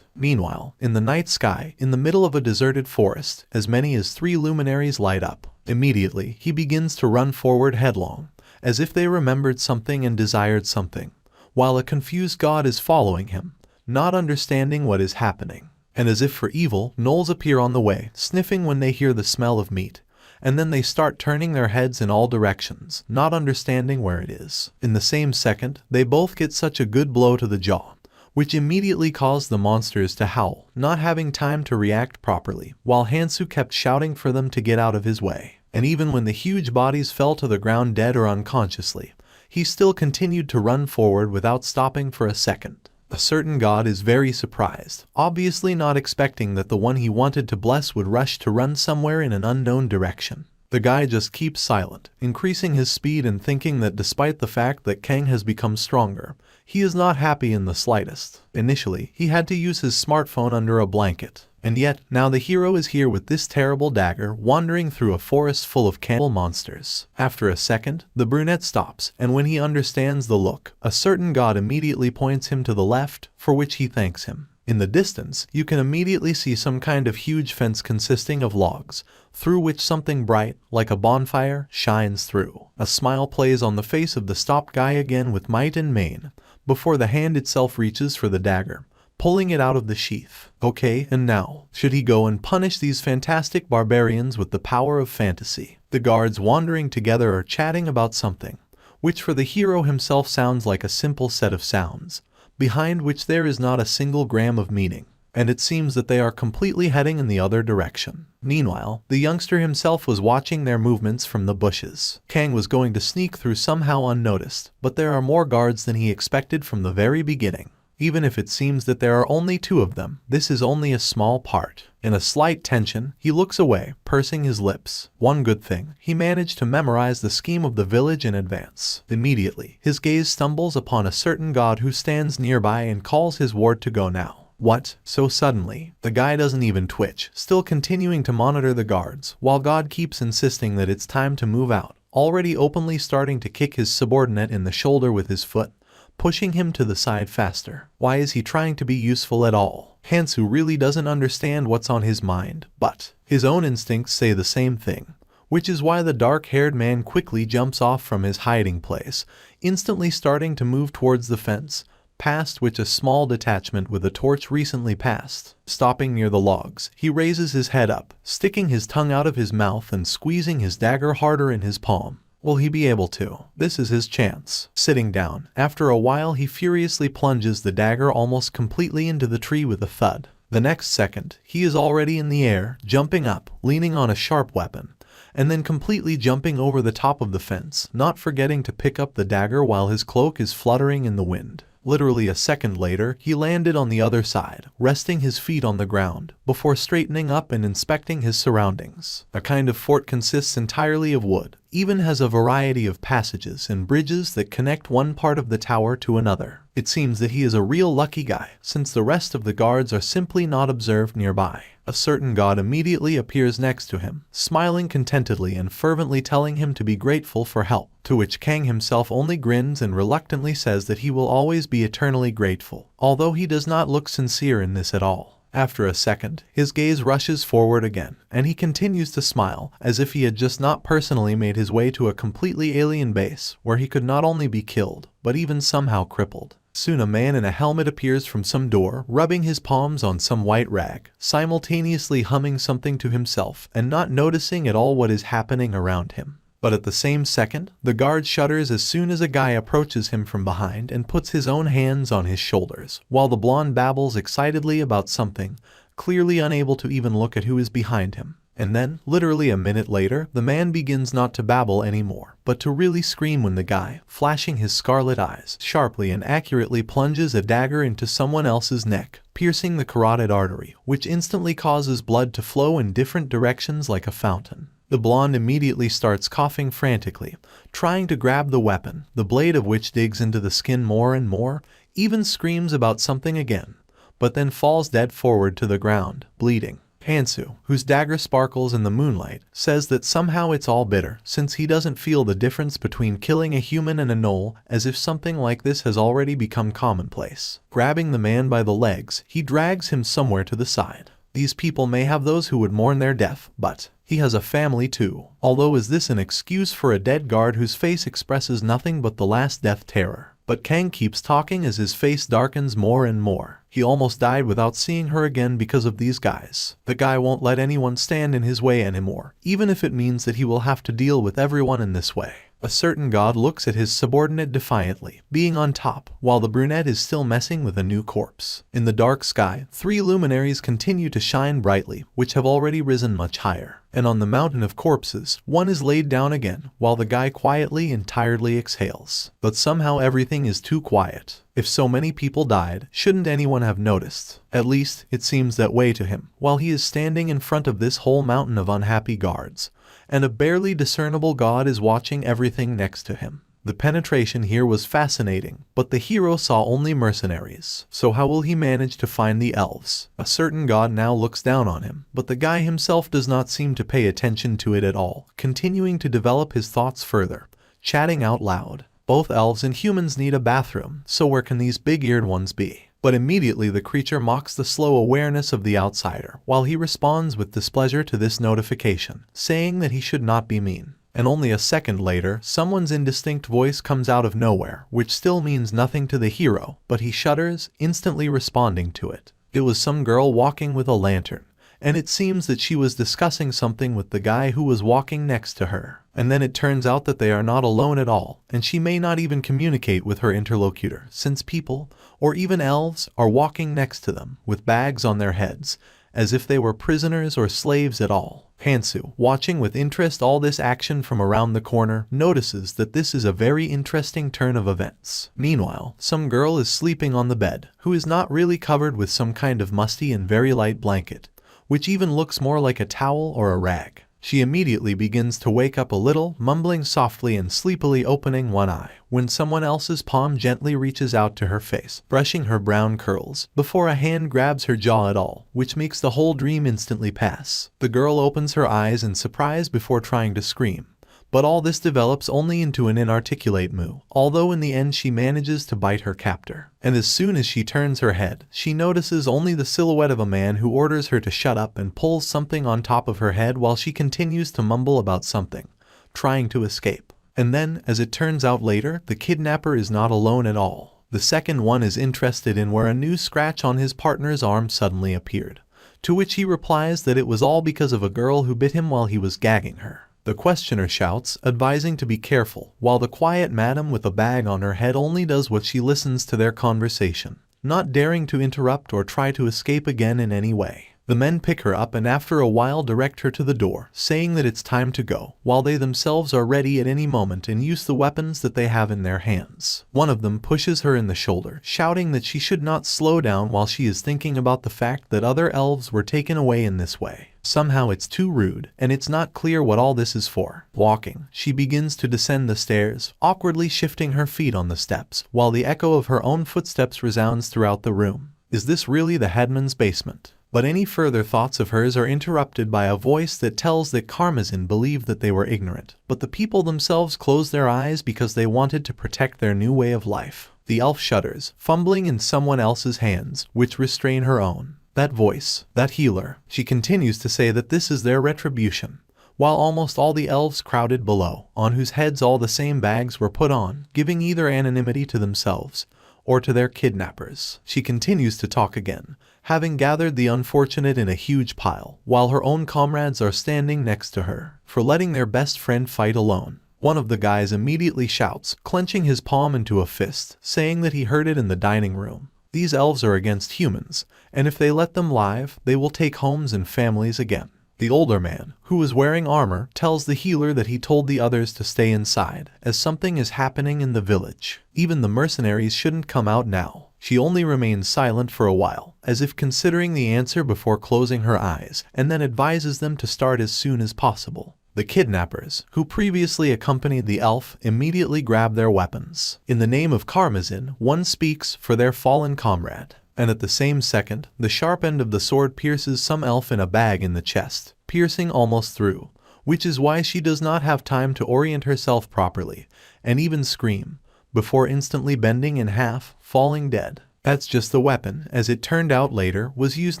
Meanwhile, in the night sky, in the middle of a deserted forest, as many as 3 luminaries light up. Immediately, he begins to run forward headlong, as if they remembered something and desired something, while a confused god is following him, not understanding what is happening. And as if for evil, gnolls appear on the way, sniffing when they hear the smell of meat, and then they start turning their heads in all directions, not understanding where it is. In the same second, they both get such a good blow to the jaw, which immediately caused the monsters to howl, not having time to react properly, while Hansu kept shouting for them to get out of his way. And even when the huge bodies fell to the ground dead or unconsciously, he still continued to run forward without stopping for a second. A certain god is very surprised, obviously not expecting that the one he wanted to bless would rush to run somewhere in an unknown direction. The guy just keeps silent, increasing his speed and thinking that despite the fact that Kang has become stronger, he is not happy in the slightest. Initially, he had to use his smartphone under a blanket. And yet, now the hero is here with this terrible dagger wandering through a forest full of cannibal monsters. After a second, the brunette stops, and when he understands the look, a certain god immediately points him to the left, for which he thanks him. In the distance, you can immediately see some kind of huge fence consisting of logs, through which something bright, like a bonfire, shines through. A smile plays on the face of the stopped guy again with might and main, before the hand itself reaches for the dagger, pulling it out of the sheath. Okay, and now, should he go and punish these fantastic barbarians with the power of fantasy? The guards wandering together are chatting about something, which for the hero himself sounds like a simple set of sounds, behind which there is not a single gram of meaning, and it seems that they are completely heading in the other direction. Meanwhile, the youngster himself was watching their movements from the bushes. Kang was going to sneak through somehow unnoticed, but there are more guards than he expected from the very beginning. Even if it seems that there are only 2 of them, this is only a small part. In a slight tension, he looks away, pursing his lips. One good thing, he managed to memorize the scheme of the village in advance. Immediately, his gaze stumbles upon a certain god who stands nearby and calls his ward to go now. What? So suddenly, the guy doesn't even twitch, still continuing to monitor the guards, while God keeps insisting that it's time to move out, already openly starting to kick his subordinate in the shoulder with his foot, pushing him to the side faster. Why is he trying to be useful at all? Hansu really doesn't understand what's on his mind, but his own instincts say the same thing, which is why the dark-haired man quickly jumps off from his hiding place, instantly starting to move towards the fence, past which a small detachment with a torch recently passed. Stopping near the logs, he raises his head up, sticking his tongue out of his mouth and squeezing his dagger harder in his palm. Will he be able to? This is his chance. Sitting down, after a while he furiously plunges the dagger almost completely into the tree with a thud. The next second, he is already in the air, jumping up, leaning on a sharp weapon, and then completely jumping over the top of the fence, not forgetting to pick up the dagger while his cloak is fluttering in the wind. Literally a second later, he landed on the other side, resting his feet on the ground, before straightening up and inspecting his surroundings. A kind of fort consists entirely of wood, even has a variety of passages and bridges that connect one part of the tower to another. It seems that he is a real lucky guy, since the rest of the guards are simply not observed nearby. A certain god immediately appears next to him, smiling contentedly and fervently telling him to be grateful for help, to which Kang himself only grins and reluctantly says that he will always be eternally grateful, although he does not look sincere in this at all. After a second, his gaze rushes forward again, and he continues to smile, as if he had just not personally made his way to a completely alien base, where he could not only be killed, but even somehow crippled. Soon a man in a helmet appears from some door, rubbing his palms on some white rag, simultaneously humming something to himself and not noticing at all what is happening around him. But at the same second, the guard shudders as soon as a guy approaches him from behind and puts his own hands on his shoulders, while the blonde babbles excitedly about something, clearly unable to even look at who is behind him. And then, literally a minute later, the man begins not to babble anymore, but to really scream when the guy, flashing his scarlet eyes, sharply and accurately plunges a dagger into someone else's neck, piercing the carotid artery, which instantly causes blood to flow in different directions like a fountain. The blonde immediately starts coughing frantically, trying to grab the weapon, the blade of which digs into the skin more and more, even screams about something again, but then falls dead forward to the ground, bleeding. Hansu, whose dagger sparkles in the moonlight, says that somehow it's all bitter, since he doesn't feel the difference between killing a human and a gnoll, as if something like this has already become commonplace. Grabbing the man by the legs, he drags him somewhere to the side. These people may have those who would mourn their death, but he has a family too. Although is this an excuse for a dead guard whose face expresses nothing but the last death terror? But Kang keeps talking as his face darkens more and more. He almost died without seeing her again because of these guys. The guy won't let anyone stand in his way anymore, even if it means that he will have to deal with everyone in this way. A certain god looks at his subordinate defiantly, being on top, while the brunette is still messing with a new corpse. In the dark sky, 3 luminaries continue to shine brightly, which have already risen much higher. And on the mountain of corpses, one is laid down again, while the guy quietly and tiredly exhales. But somehow everything is too quiet. If so many people died, shouldn't anyone have noticed? At least, it seems that way to him, while he is standing in front of this whole mountain of unhappy guards, and a barely discernible god is watching everything next to him. The penetration here was fascinating, but the hero saw only mercenaries. So how will he manage to find the elves? A certain god now looks down on him, but the guy himself does not seem to pay attention to it at all, continuing to develop his thoughts further, chatting out loud. Both elves and humans need a bathroom, so where can these big-eared ones be? But immediately the creature mocks the slow awareness of the outsider, while he responds with displeasure to this notification, saying that he should not be mean. And only a second later, someone's indistinct voice comes out of nowhere, which still means nothing to the hero, but he shudders, instantly responding to it. It was some girl walking with a lantern, and it seems that she was discussing something with the guy who was walking next to her. And then it turns out that they are not alone at all, and she may not even communicate with her interlocutor, since people, or even elves, are walking next to them, with bags on their heads, as if they were prisoners or slaves at all. Hansu, watching with interest all this action from around the corner, notices that this is a very interesting turn of events. Meanwhile, some girl is sleeping on the bed, who is not really covered with some kind of musty and very light blanket, which even looks more like a towel or a rag. She immediately begins to wake up a little, mumbling softly and sleepily opening one eye, when someone else's palm gently reaches out to her face, brushing her brown curls, before a hand grabs her jaw at all, which makes the whole dream instantly pass. The girl opens her eyes in surprise before trying to scream, but all this develops only into an inarticulate moo, although in the end she manages to bite her captor. And as soon as she turns her head, she notices only the silhouette of a man who orders her to shut up and pulls something on top of her head while she continues to mumble about something, trying to escape. And then, as it turns out later, the kidnapper is not alone at all. The second one is interested in where a new scratch on his partner's arm suddenly appeared, to which he replies that it was all because of a girl who bit him while he was gagging her. The questioner shouts, advising to be careful, while the quiet madam with a bag on her head only does what she listens to their conversation, not daring to interrupt or try to escape again in any way. The men pick her up and after a while direct her to the door, saying that it's time to go, while they themselves are ready at any moment and use the weapons that they have in their hands. One of them pushes her in the shoulder, shouting that she should not slow down while she is thinking about the fact that other elves were taken away in this way. Somehow it's too rude, and it's not clear what all this is for. Walking, she begins to descend the stairs, awkwardly shifting her feet on the steps, while the echo of her own footsteps resounds throughout the room. Is this really the headman's basement? But any further thoughts of hers are interrupted by a voice that tells that Karmazin believed that they were ignorant, but the people themselves closed their eyes because they wanted to protect their new way of life. The elf shudders, fumbling in someone else's hands, which restrain her own. That voice, that healer, she continues to say that this is their retribution, while almost all the elves crowded below, on whose heads all the same bags were put on, giving either anonymity to themselves or to their kidnappers. She continues to talk again, having gathered the unfortunate in a huge pile, while her own comrades are standing next to her, for letting their best friend fight alone. One of the guys immediately shouts, clenching his palm into a fist, saying that he heard it in the dining room. These elves are against humans, and if they let them live, they will take homes and families again. The older man, who is wearing armor, tells the healer that he told the others to stay inside, as something is happening in the village. Even the mercenaries shouldn't come out now. She only remains silent for a while, as if considering the answer before closing her eyes, and then advises them to start as soon as possible. The kidnappers, who previously accompanied the elf, immediately grab their weapons. In the name of Karmazin, one speaks for their fallen comrade. And at the same second, the sharp end of the sword pierces some elf in a bag in the chest, piercing almost through, which is why she does not have time to orient herself properly, and even scream, before instantly bending in half, falling dead. That's just the weapon, as it turned out later, was used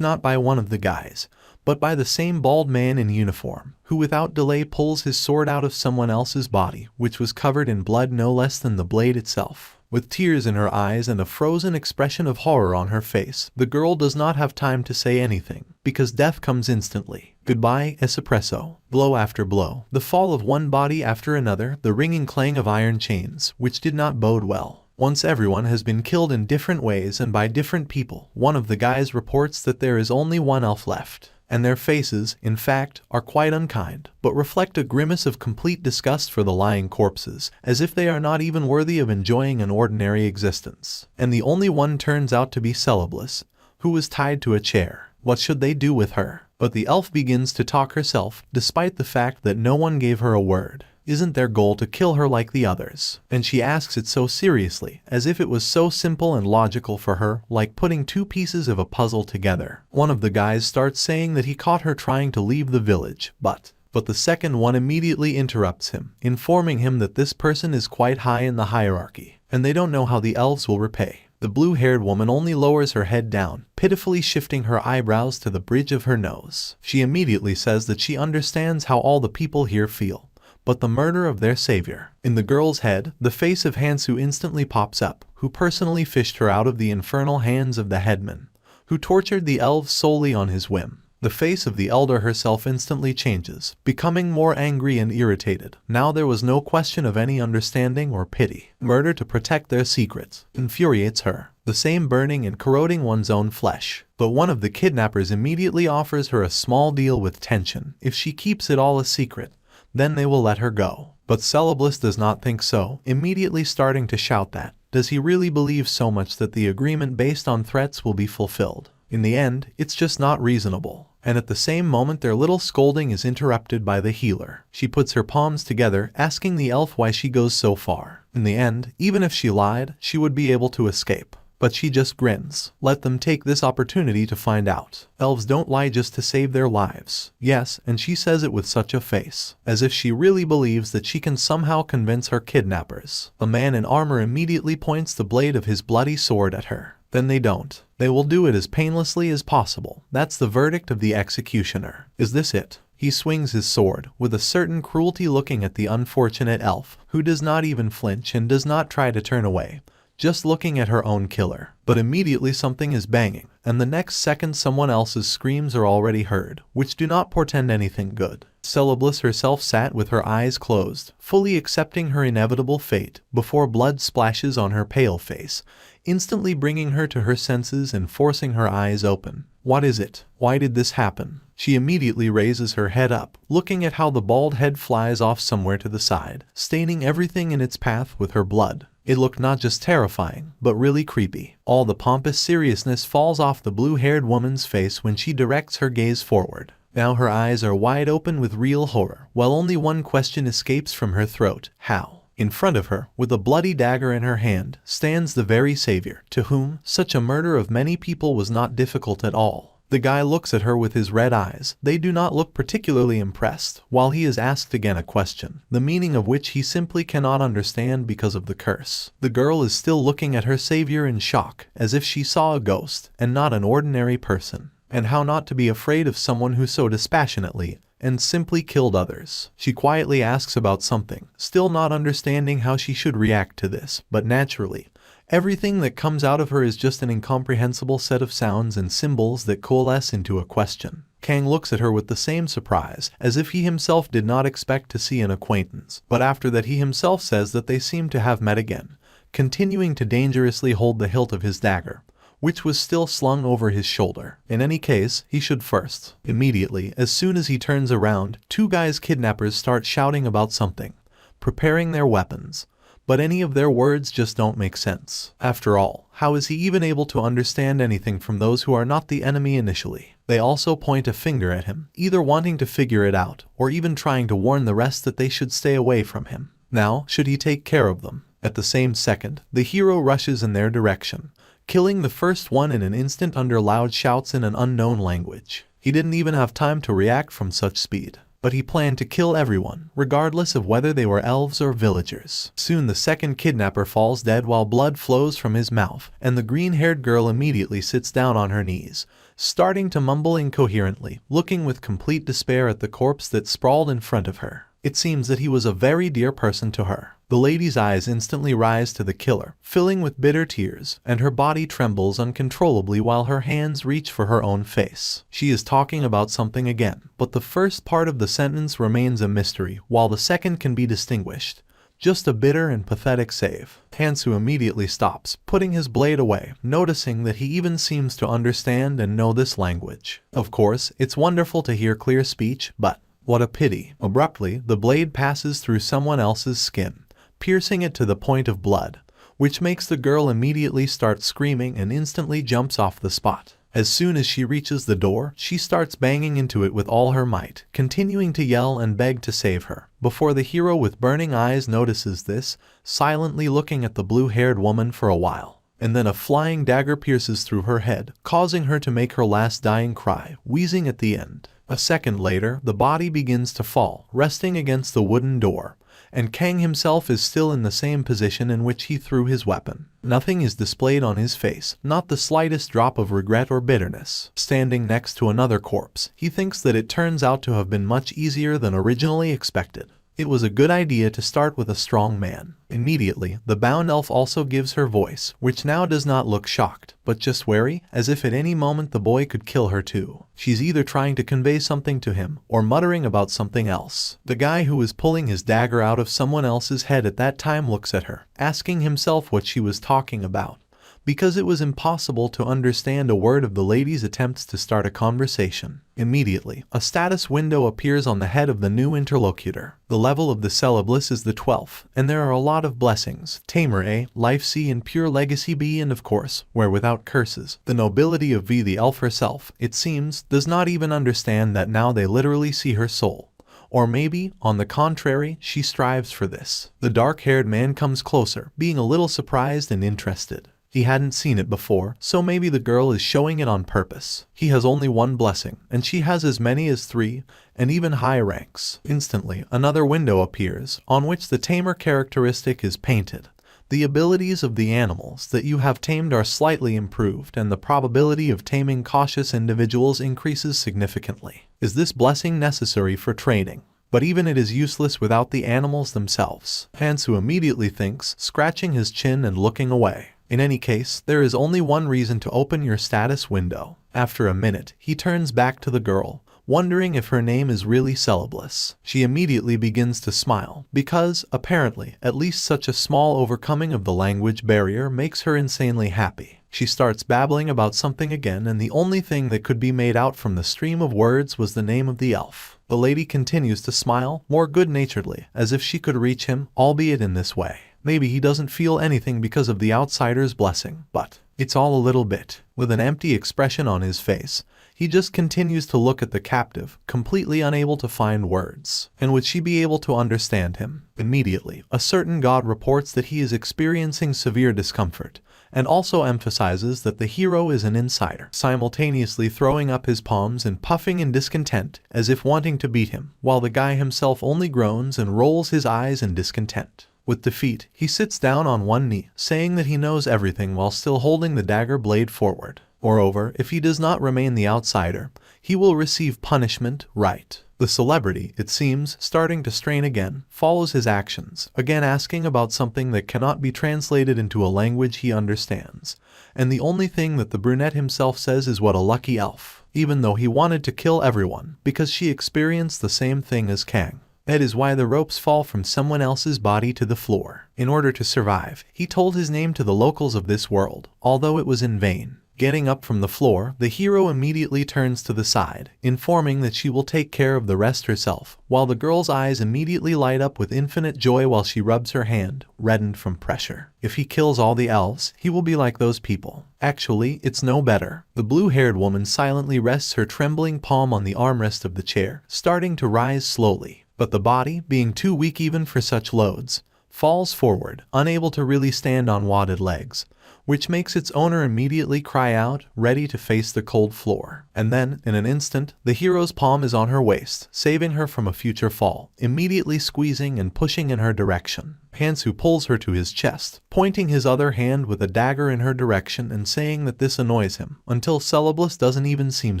not by one of the guys, but by the same bald man in uniform, who without delay pulls his sword out of someone else's body, which was covered in blood no less than the blade itself. With tears in her eyes and a frozen expression of horror on her face, the girl does not have time to say anything, because death comes instantly. Goodbye, espresso. Blow after blow, the fall of one body after another, the ringing clang of iron chains, which did not bode well. Once everyone has been killed in different ways and by different people, one of the guys reports that there is only one elf left. And their faces, in fact, are quite unkind, but reflect a grimace of complete disgust for the lying corpses, as if they are not even worthy of enjoying an ordinary existence. And the only one turns out to be Celeblus, who was tied to a chair. What should they do with her? But the elf begins to talk herself, despite the fact that no one gave her a word. Isn't their goal to kill her like the others? And she asks it so seriously, as if it was so simple and logical for her, like putting two pieces of a puzzle together. One of the guys starts saying that he caught her trying to leave the village, but the second one immediately interrupts him, informing him that this person is quite high in the hierarchy, and they don't know how the elves will repay. The blue-haired woman only lowers her head down, pitifully shifting her eyebrows to the bridge of her nose. She immediately says that she understands how all the people here feel, but the murder of their savior. In the girl's head, the face of Hansu instantly pops up, who personally fished her out of the infernal hands of the headman, who tortured the elves solely on his whim. The face of the elder herself instantly changes, becoming more angry and irritated. Now there was no question of any understanding or pity. Murder to protect their secrets infuriates her. The same burning and corroding one's own flesh. But one of the kidnappers immediately offers her a small deal with tension. If she keeps it all a secret, then they will let her go. But Celebliss does not think so, immediately starting to shout that. Does he really believe so much that the agreement based on threats will be fulfilled? In the end, it's just not reasonable. And at the same moment their little scolding is interrupted by the healer. She puts her palms together, asking the elf why she goes so far. In the end, even if she lied, she would be able to escape. But she just grins. Let them take this opportunity to find out. Elves don't lie just to save their lives. Yes, and she says it with such a face, as if she really believes that she can somehow convince her kidnappers. A man in armor immediately points the blade of his bloody sword at her. Then they don't. They will do it as painlessly as possible. That's the verdict of the executioner. Is this it? He swings his sword, with a certain cruelty looking at the unfortunate elf, who does not even flinch and does not try to turn away, just looking at her own killer. But immediately something is banging, and the next second someone else's screams are already heard, which do not portend anything good. Celebliss herself sat with her eyes closed, fully accepting her inevitable fate, before blood splashes on her pale face, instantly bringing her to her senses and forcing her eyes open. What is it? Why did this happen? She immediately raises her head up, looking at how the bald head flies off somewhere to the side, staining everything in its path with her blood. It looked not just terrifying, but really creepy. All the pompous seriousness falls off the blue-haired woman's face when she directs her gaze forward. Now her eyes are wide open with real horror, while only one question escapes from her throat: how? In front of her, with a bloody dagger in her hand, stands the very savior, to whom such a murder of many people was not difficult at all. The guy looks at her with his red eyes. They do not look particularly impressed, while he is asked again a question, the meaning of which he simply cannot understand because of the curse. The girl is still looking at her savior in shock, as if she saw a ghost, and not an ordinary person. And how not to be afraid of someone who so dispassionately and simply killed others. She quietly asks about something, still not understanding how she should react to this, but naturally, everything that comes out of her is just an incomprehensible set of sounds and symbols that coalesce into a question. Kang looks at her with the same surprise, as if he himself did not expect to see an acquaintance, but after that he himself says that they seem to have met again, continuing to dangerously hold the hilt of his dagger, which was still slung over his shoulder. In any case, he should first. Immediately, as soon as he turns around, two guys kidnappers start shouting about something, preparing their weapons. But any of their words just don't make sense. After all, how is he even able to understand anything from those who are not the enemy initially? They also point a finger at him, either wanting to figure it out, or even trying to warn the rest that they should stay away from him. Now, should he take care of them? At the same second, the hero rushes in their direction, killing the first one in an instant under loud shouts in an unknown language. He didn't even have time to react from such speed, but he planned to kill everyone, regardless of whether they were elves or villagers. Soon the second kidnapper falls dead while blood flows from his mouth, and the green-haired girl immediately sits down on her knees, starting to mumble incoherently, looking with complete despair at the corpse that sprawled in front of her. It seems that he was a very dear person to her. The lady's eyes instantly rise to the killer, filling with bitter tears, and her body trembles uncontrollably while her hands reach for her own face. She is talking about something again, but the first part of the sentence remains a mystery, while the second can be distinguished. Just a bitter and pathetic save. Hansu immediately stops, putting his blade away, noticing that he even seems to understand and know this language. Of course, it's wonderful to hear clear speech, but what a pity. Abruptly, the blade passes through someone else's skin, piercing it to the point of blood, which makes the girl immediately start screaming and instantly jumps off the spot. As soon as she reaches the door, she starts banging into it with all her might, continuing to yell and beg to save her. Before the hero with burning eyes notices this, silently looking at the blue-haired woman for a while. And then a flying dagger pierces through her head, causing her to make her last dying cry, wheezing at the end. A second later, the body begins to fall, resting against the wooden door, and Kang himself is still in the same position in which he threw his weapon. Nothing is displayed on his face, not the slightest drop of regret or bitterness. Standing next to another corpse, he thinks that it turns out to have been much easier than originally expected. It was a good idea to start with a strong man. Immediately, the bound elf also gives her voice, which now does not look shocked, but just wary, as if at any moment the boy could kill her too. She's either trying to convey something to him, or muttering about something else. The guy who was pulling his dagger out of someone else's head at that time looks at her, asking himself what she was talking about, because it was impossible to understand a word of the lady's attempts to start a conversation. Immediately, a status window appears on the head of the new interlocutor. The level of the Celebliss is the 12th, and there are a lot of blessings: Tamer A, Life C, and Pure Legacy B, and of course, where without curses. The nobility of V, the elf herself, it seems, does not even understand that now they literally see her soul. Or maybe, on the contrary, she strives for this. The dark-haired man comes closer, being a little surprised and interested. He hadn't seen it before, so maybe the girl is showing it on purpose. He has only one blessing, and she has as many as 3, and even high ranks. Instantly, another window appears, on which the tamer characteristic is painted. The abilities of the animals that you have tamed are slightly improved, and the probability of taming cautious individuals increases significantly. Is this blessing necessary for training? But even it is useless without the animals themselves. Hansu immediately thinks, scratching his chin and looking away. In any case, there is only one reason to open your status window. After a minute, he turns back to the girl, wondering if her name is really Celebliss. She immediately begins to smile, because, apparently, at least such a small overcoming of the language barrier makes her insanely happy. She starts babbling about something again, and the only thing that could be made out from the stream of words was the name of the elf. The lady continues to smile, more good-naturedly, as if she could reach him, albeit in this way. Maybe he doesn't feel anything because of the outsider's blessing, but it's all a little bit. With an empty expression on his face, he just continues to look at the captive, completely unable to find words. And would she be able to understand him? Immediately, a certain god reports that he is experiencing severe discomfort, and also emphasizes that the hero is an insider, simultaneously throwing up his palms and puffing in discontent, as if wanting to beat him, while the guy himself only groans and rolls his eyes in discontent. With defeat, he sits down on one knee, saying that he knows everything while still holding the dagger blade forward. Moreover, if he does not remain the outsider, he will receive punishment, right? The celebrity, it seems, starting to strain again, follows his actions, again asking about something that cannot be translated into a language he understands. And the only thing that the brunette himself says is what a lucky elf, even though he wanted to kill everyone, because she experienced the same thing as Kang. That is why the ropes fall from someone else's body to the floor. In order to survive, he told his name to the locals of this world, although it was in vain. Getting up from the floor, the hero immediately turns to the side, informing that she will take care of the rest herself, while the girl's eyes immediately light up with infinite joy while she rubs her hand, reddened from pressure. If he kills all the elves, he will be like those people. Actually, it's no better. The blue-haired woman silently rests her trembling palm on the armrest of the chair, starting to rise slowly. But the body, being too weak even for such loads, falls forward, unable to really stand on wadded legs, which makes its owner immediately cry out, ready to face the cold floor. And then, in an instant, the hero's palm is on her waist, saving her from a future fall, immediately squeezing and pushing in her direction. Hansu pulls her to his chest, pointing his other hand with a dagger in her direction and saying that this annoys him, until Celebliss doesn't even seem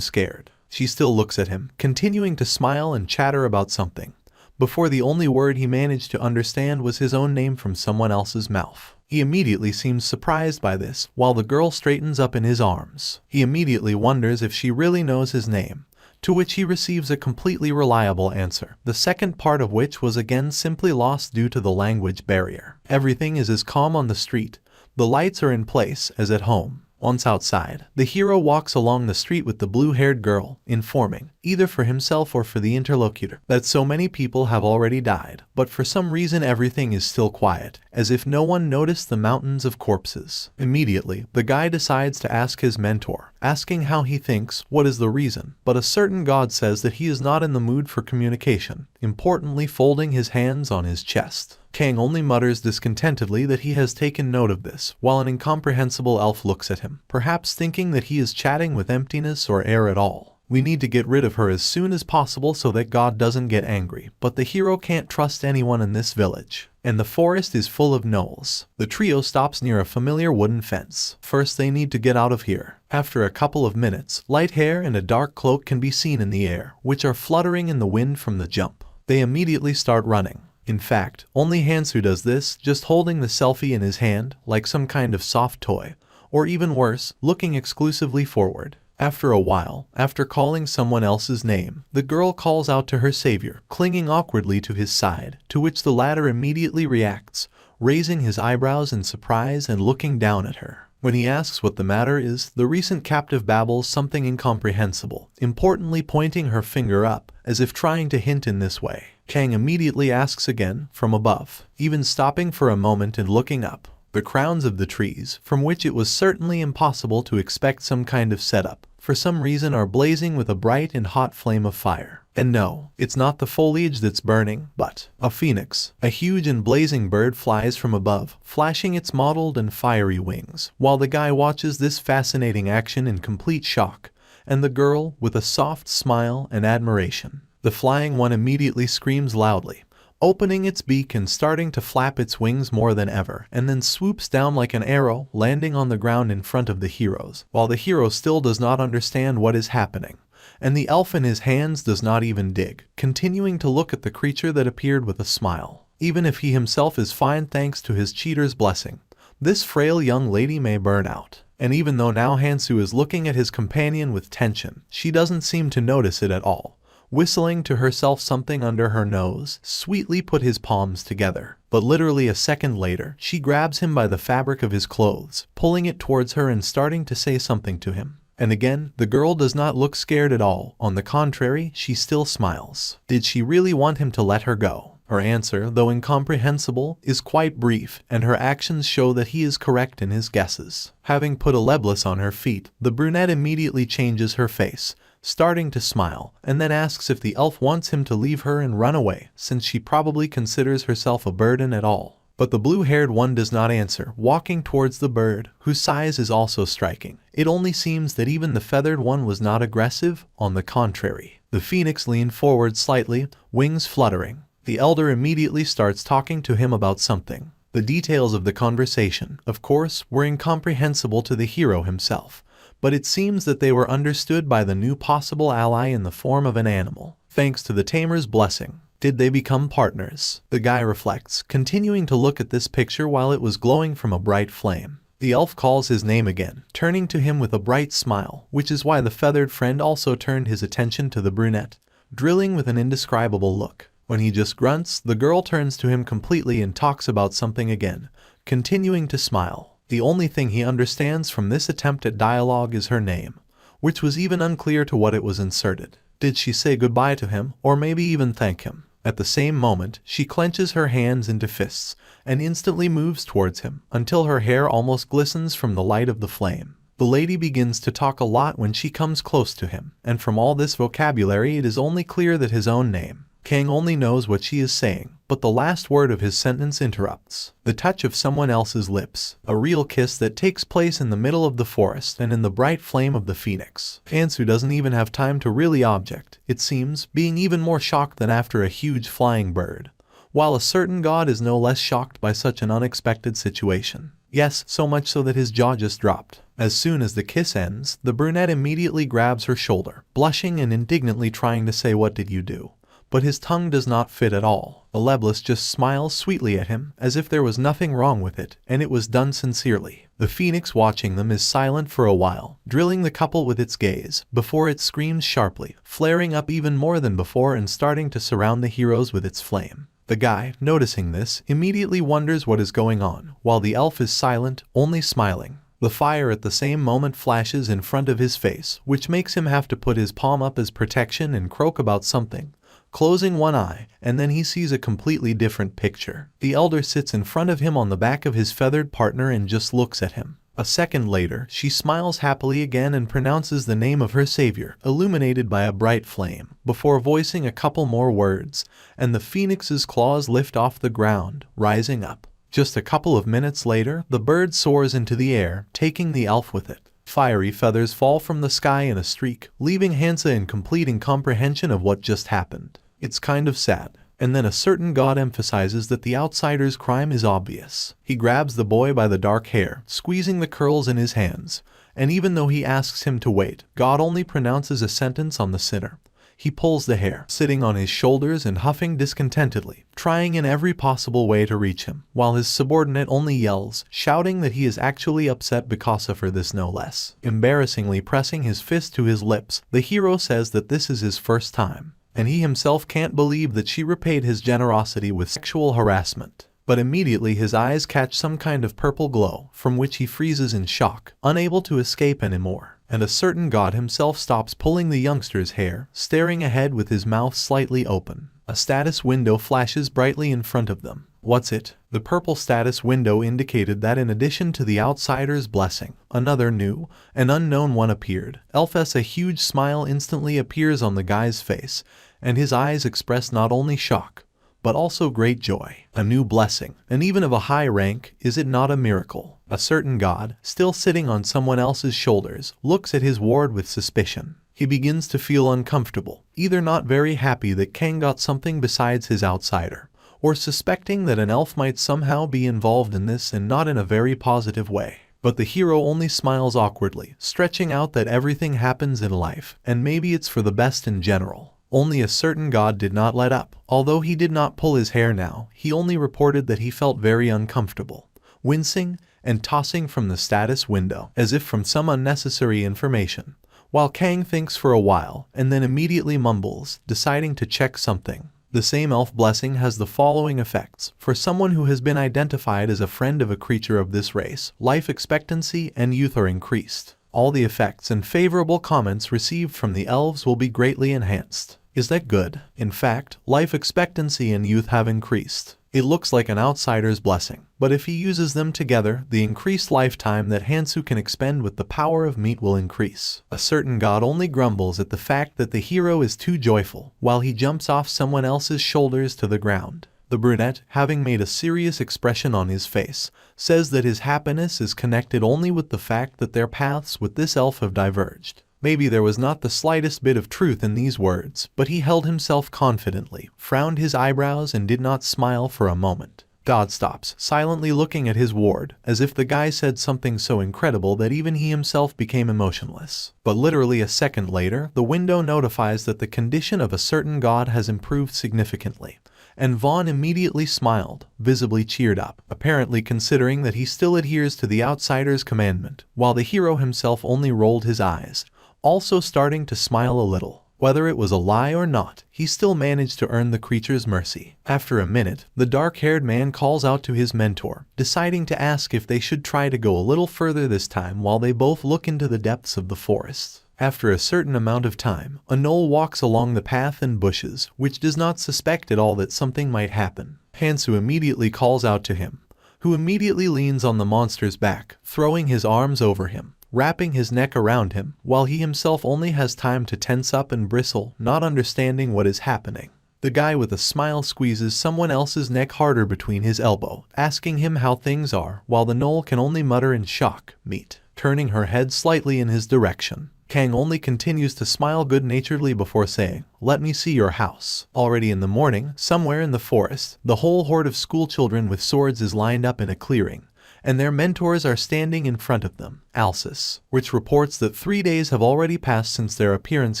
scared. She still looks at him, continuing to smile and chatter about something, before the only word he managed to understand was his own name from someone else's mouth. He immediately seems surprised by this, while the girl straightens up in his arms. He immediately wonders if she really knows his name, to which he receives a completely reliable answer, the second part of which was again simply lost due to the language barrier. Everything is as calm on the street, the lights are in place as at home. Once outside, the hero walks along the street with the blue-haired girl, informing, either for himself or for the interlocutor, that so many people have already died, but for some reason everything is still quiet, as if no one noticed the mountains of corpses. Immediately, the guy decides to ask his mentor, asking how he thinks, what is the reason, but a certain god says that he is not in the mood for communication, importantly folding his hands on his chest. Kang only mutters discontentedly that he has taken note of this, while an incomprehensible elf looks at him, perhaps thinking that he is chatting with emptiness or air at all. We need to get rid of her as soon as possible so that God doesn't get angry, but the hero can't trust anyone in this village. And the forest is full of gnolls. The trio stops near a familiar wooden fence. First they need to get out of here. After a couple of minutes, light hair and a dark cloak can be seen in the air, which are fluttering in the wind from the jump. They immediately start running. In fact, only Hansu does this, just holding the selfie in his hand, like some kind of soft toy, or even worse, looking exclusively forward. After a while, after calling someone else's name, the girl calls out to her savior, clinging awkwardly to his side, to which the latter immediately reacts, raising his eyebrows in surprise and looking down at her. When he asks what the matter is, the recent captive babbles something incomprehensible, importantly pointing her finger up, as if trying to hint in this way. Kang immediately asks again, from above, even stopping for a moment and looking up. The crowns of the trees, from which it was certainly impossible to expect some kind of setup, for some reason are blazing with a bright and hot flame of fire. And no, it's not the foliage that's burning, but a phoenix. A huge and blazing bird flies from above, flashing its mottled and fiery wings, while the guy watches this fascinating action in complete shock, and the girl with a soft smile and admiration. The flying one immediately screams loudly, opening its beak and starting to flap its wings more than ever, and then swoops down like an arrow, landing on the ground in front of the heroes, while the hero still does not understand what is happening. And the elf in his hands does not even dig, continuing to look at the creature that appeared with a smile. Even if he himself is fine thanks to his cheater's blessing, this frail young lady may burn out. And even though now Hansu is looking at his companion with tension, she doesn't seem to notice it at all. Whistling to herself something under her nose, sweetly put his palms together. But literally a second later, she grabs him by the fabric of his clothes, pulling it towards her and starting to say something to him. And again, the girl does not look scared at all. On the contrary, she still smiles. Did she really want him to let her go? Her answer, though incomprehensible, is quite brief, and her actions show that he is correct in his guesses. Having put Alebless on her feet, the brunette immediately changes her face, starting to smile, and then asks if the elf wants him to leave her and run away, since she probably considers herself a burden at all. But the blue-haired one does not answer, walking towards the bird, whose size is also striking. It only seems that even the feathered one was not aggressive, on the contrary. The phoenix leaned forward slightly, wings fluttering. The elder immediately starts talking to him about something. The details of the conversation, of course, were incomprehensible to the hero himself, but it seems that they were understood by the new possible ally in the form of an animal. Thanks to the tamer's blessing, did they become partners? The guy reflects, continuing to look at this picture while it was glowing from a bright flame. The elf calls his name again, turning to him with a bright smile, which is why the feathered friend also turned his attention to the brunette, drilling with an indescribable look. When he just grunts, the girl turns to him completely and talks about something again, continuing to smile. The only thing he understands from this attempt at dialogue is her name, which was even unclear to what it was inserted. Did she say goodbye to him, or maybe even thank him? At the same moment, she clenches her hands into fists, and instantly moves towards him, until her hair almost glistens from the light of the flame. The lady begins to talk a lot when she comes close to him, and from all this vocabulary it is only clear that his own name. Kang only knows what she is saying, but the last word of his sentence interrupts. The touch of someone else's lips, a real kiss that takes place in the middle of the forest and in the bright flame of the phoenix. Hansu doesn't even have time to really object, it seems, being even more shocked than after a huge flying bird, while a certain god is no less shocked by such an unexpected situation. Yes, so much so that his jaw just dropped. As soon as the kiss ends, the brunette immediately grabs her shoulder, blushing and indignantly trying to say, "What did you do?" But his tongue does not fit at all. Alebless just smiles sweetly at him, as if there was nothing wrong with it, and it was done sincerely. The phoenix watching them is silent for a while, drilling the couple with its gaze, before it screams sharply, flaring up even more than before and starting to surround the heroes with its flame. The guy, noticing this, immediately wonders what is going on, while the elf is silent, only smiling. The fire at the same moment flashes in front of his face, which makes him have to put his palm up as protection and croak about something, closing one eye, and then he sees a completely different picture. The elder sits in front of him on the back of his feathered partner and just looks at him. A second later, she smiles happily again and pronounces the name of her savior, illuminated by a bright flame, before voicing a couple more words, and the phoenix's claws lift off the ground, rising up. Just a couple of minutes later, the bird soars into the air, taking the elf with it. Fiery feathers fall from the sky in a streak, leaving Hansa in complete incomprehension of what just happened. It's kind of sad. And then a certain god emphasizes that the outsider's crime is obvious. He grabs the boy by the dark hair, squeezing the curls in his hands, and even though he asks him to wait, God only pronounces a sentence on the sinner. He pulls the hair, sitting on his shoulders and huffing discontentedly, trying in every possible way to reach him, while his subordinate only yells, shouting that he is actually upset because of her, this no less. Embarrassingly pressing his fist to his lips, the hero says that this is his first time, and he himself can't believe that she repaid his generosity with sexual harassment. But immediately his eyes catch some kind of purple glow, from which he freezes in shock, unable to escape anymore. And a certain god himself stops pulling the youngster's hair, staring ahead with his mouth slightly open. A status window flashes brightly in front of them. What's it? The purple status window indicated that in addition to the outsider's blessing, another new and unknown one appeared. Elfes, a huge smile instantly appears on the guy's face, and his eyes express not only shock, but also great joy. A new blessing, and even of a high rank, is it not a miracle? A certain god, still sitting on someone else's shoulders, looks at his ward with suspicion. He begins to feel uncomfortable, either not very happy that Kang got something besides his outsider, or suspecting that an elf might somehow be involved in this and not in a very positive way. But the hero only smiles awkwardly, stretching out that everything happens in life, and maybe it's for the best in general. Only a certain god did not let up. Although he did not pull his hair now, he only reported that he felt very uncomfortable, wincing and tossing from the status window, as if from some unnecessary information, while Kang thinks for a while and then immediately mumbles, deciding to check something. The same elf blessing has the following effects. For someone who has been identified as a friend of a creature of this race, life expectancy and youth are increased. All the effects and favorable comments received from the elves will be greatly enhanced. Is that good? In fact, life expectancy and youth have increased. It looks like an outsider's blessing, but if he uses them together, the increased lifetime that Hansu can expend with the power of meat will increase. A certain god only grumbles at the fact that the hero is too joyful, while he jumps off someone else's shoulders to the ground. The brunette, having made a serious expression on his face, says that his happiness is connected only with the fact that their paths with this elf have diverged. Maybe there was not the slightest bit of truth in these words, but he held himself confidently, frowned his eyebrows and did not smile for a moment. God stops, silently looking at his ward, as if the guy said something so incredible that even he himself became emotionless. But literally a second later, the window notifies that the condition of a certain god has improved significantly, and Vaughn immediately smiled, visibly cheered up, apparently considering that he still adheres to the outsider's commandment, while the hero himself only rolled his eyes, also starting to smile a little. Whether it was a lie or not, he still managed to earn the creature's mercy. After a minute, the dark-haired man calls out to his mentor, deciding to ask if they should try to go a little further this time while they both look into the depths of the forest. After a certain amount of time, a gnoll walks along the path and bushes, which does not suspect at all that something might happen. Hansu immediately calls out to him, who immediately leans on the monster's back, throwing his arms over him, wrapping his neck around him, while he himself only has time to tense up and bristle, not understanding what is happening. The guy with a smile squeezes someone else's neck harder between his elbow, asking him how things are, while the gnoll can only mutter in shock, "Meat," turning her head slightly in his direction. Kang only continues to smile good-naturedly before saying, "Let me see your house." Already in the morning, somewhere in the forest, the whole horde of schoolchildren with swords is lined up in a clearing, and their mentors are standing in front of them. Alsis, which reports that 3 days have already passed since their appearance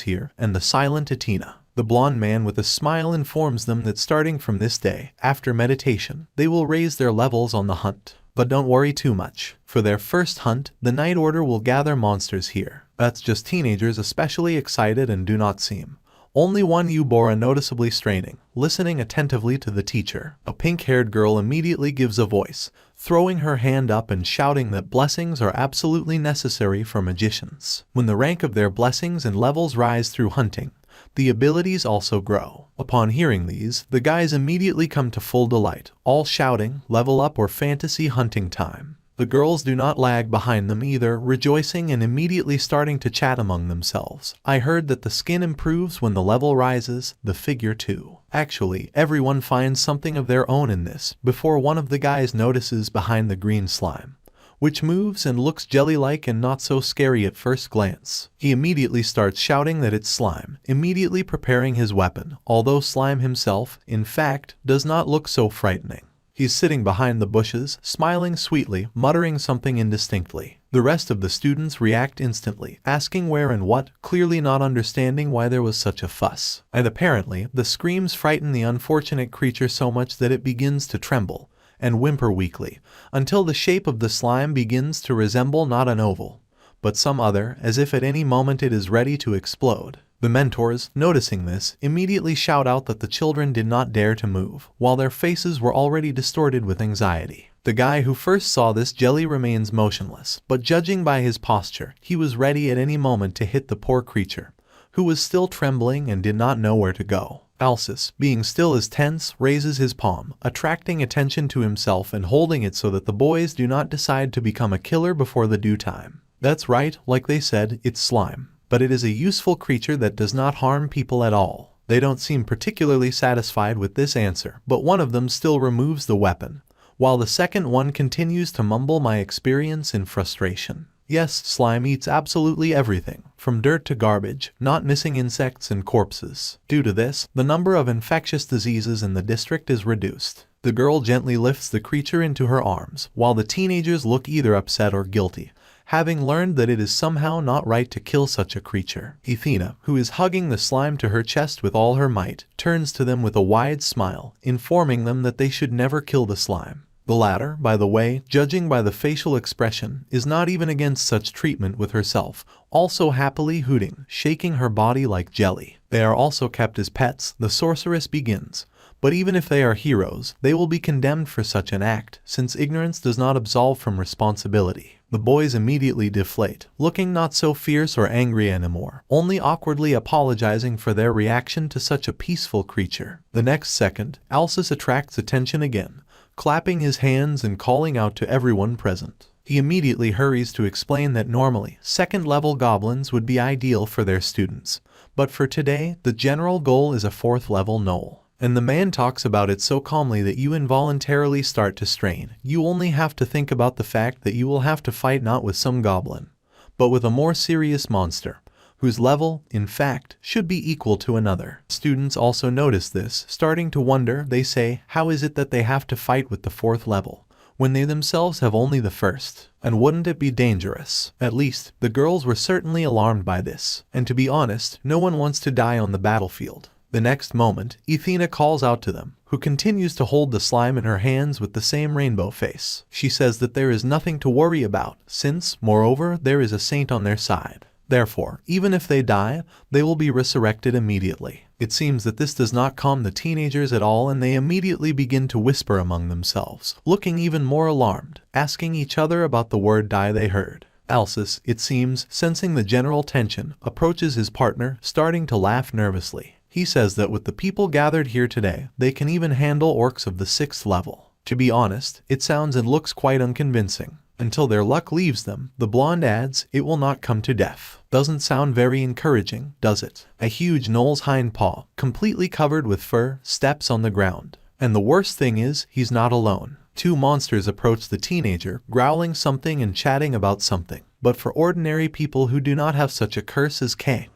here, and the silent Atina. The blonde man with a smile informs them that starting from this day, after meditation, they will raise their levels on the hunt. But don't worry too much. For their first hunt, the Night Order will gather monsters here. That's just teenagers especially excited and do not seem Only one Yubora noticeably straining, listening attentively to the teacher. A pink-haired girl immediately gives a voice, throwing her hand up and shouting that blessings are absolutely necessary for magicians. When the rank of their blessings and levels rise through hunting, the abilities also grow. Upon hearing these, the guys immediately come to full delight, all shouting, level up or fantasy hunting time. The girls do not lag behind them either, rejoicing and immediately starting to chat among themselves. I heard that the skin improves when the level rises, the figure too. Actually, everyone finds something of their own in this, before one of the guys notices behind the green slime, which moves and looks jelly-like and not so scary at first glance. He immediately starts shouting that it's slime, immediately preparing his weapon, although slime himself, in fact, does not look so frightening. He's sitting behind the bushes, smiling sweetly, muttering something indistinctly. The rest of the students react instantly, asking where and what, clearly not understanding why there was such a fuss. And apparently, the screams frighten the unfortunate creature so much that it begins to tremble and whimper weakly, until the shape of the slime begins to resemble not an oval, but some other, as if at any moment it is ready to explode. The mentors, noticing this, immediately shout out that the children did not dare to move, while their faces were already distorted with anxiety. The guy who first saw this jelly remains motionless, but judging by his posture, he was ready at any moment to hit the poor creature, who was still trembling and did not know where to go. Alsus, being still as tense, raises his palm, attracting attention to himself and holding it so that the boys do not decide to become a killer before the due time. That's right, like they said, it's slime. But it is a useful creature that does not harm people at all. They don't seem particularly satisfied with this answer, but one of them still removes the weapon, while the second one continues to mumble my experience in frustration. Yes, slime eats absolutely everything, from dirt to garbage, not missing insects and corpses. Due to this, the number of infectious diseases in the district is reduced. The girl gently lifts the creature into her arms, while the teenagers look either upset or guilty, having learned that it is somehow not right to kill such a creature. Athena, who is hugging the slime to her chest with all her might, turns to them with a wide smile, informing them that they should never kill the slime. The latter, by the way, judging by the facial expression, is not even against such treatment with herself, also happily hooting, shaking her body like jelly. They are also kept as pets, the sorceress begins. But even if they are heroes, they will be condemned for such an act, since ignorance does not absolve from responsibility. The boys immediately deflate, looking not so fierce or angry anymore, only awkwardly apologizing for their reaction to such a peaceful creature. The next second, Alsus attracts attention again, clapping his hands and calling out to everyone present. He immediately hurries to explain that normally, second-level goblins would be ideal for their students, but for today, the general goal is a fourth-level gnoll. And the man talks about it so calmly that you involuntarily start to strain. You only have to think about the fact that you will have to fight not with some goblin, but with a more serious monster, whose level, in fact, should be equal to another. Students also notice this, starting to wonder. They say, how is it that they have to fight with the fourth level, when they themselves have only the first? And wouldn't it be dangerous? At least, the girls were certainly alarmed by this, and to be honest, no one wants to die on the battlefield. The next moment, Athena calls out to them, who continues to hold the slime in her hands with the same rainbow face. She says that there is nothing to worry about, since, moreover, there is a saint on their side. Therefore, even if they die, they will be resurrected immediately. It seems that this does not calm the teenagers at all, and they immediately begin to whisper among themselves, looking even more alarmed, asking each other about the word die they heard. Alsus, it seems, sensing the general tension, approaches his partner, starting to laugh nervously. He says that with the people gathered here today, they can even handle orcs of the 6th level. To be honest, it sounds and looks quite unconvincing. Until their luck leaves them, the blonde adds, it will not come to death. Doesn't sound very encouraging, does it? A huge gnoll's hind paw, completely covered with fur, steps on the ground. And the worst thing is, he's not alone. 2 monsters approach the teenager, growling something and chatting about something. But for ordinary people who do not have such a curse as K,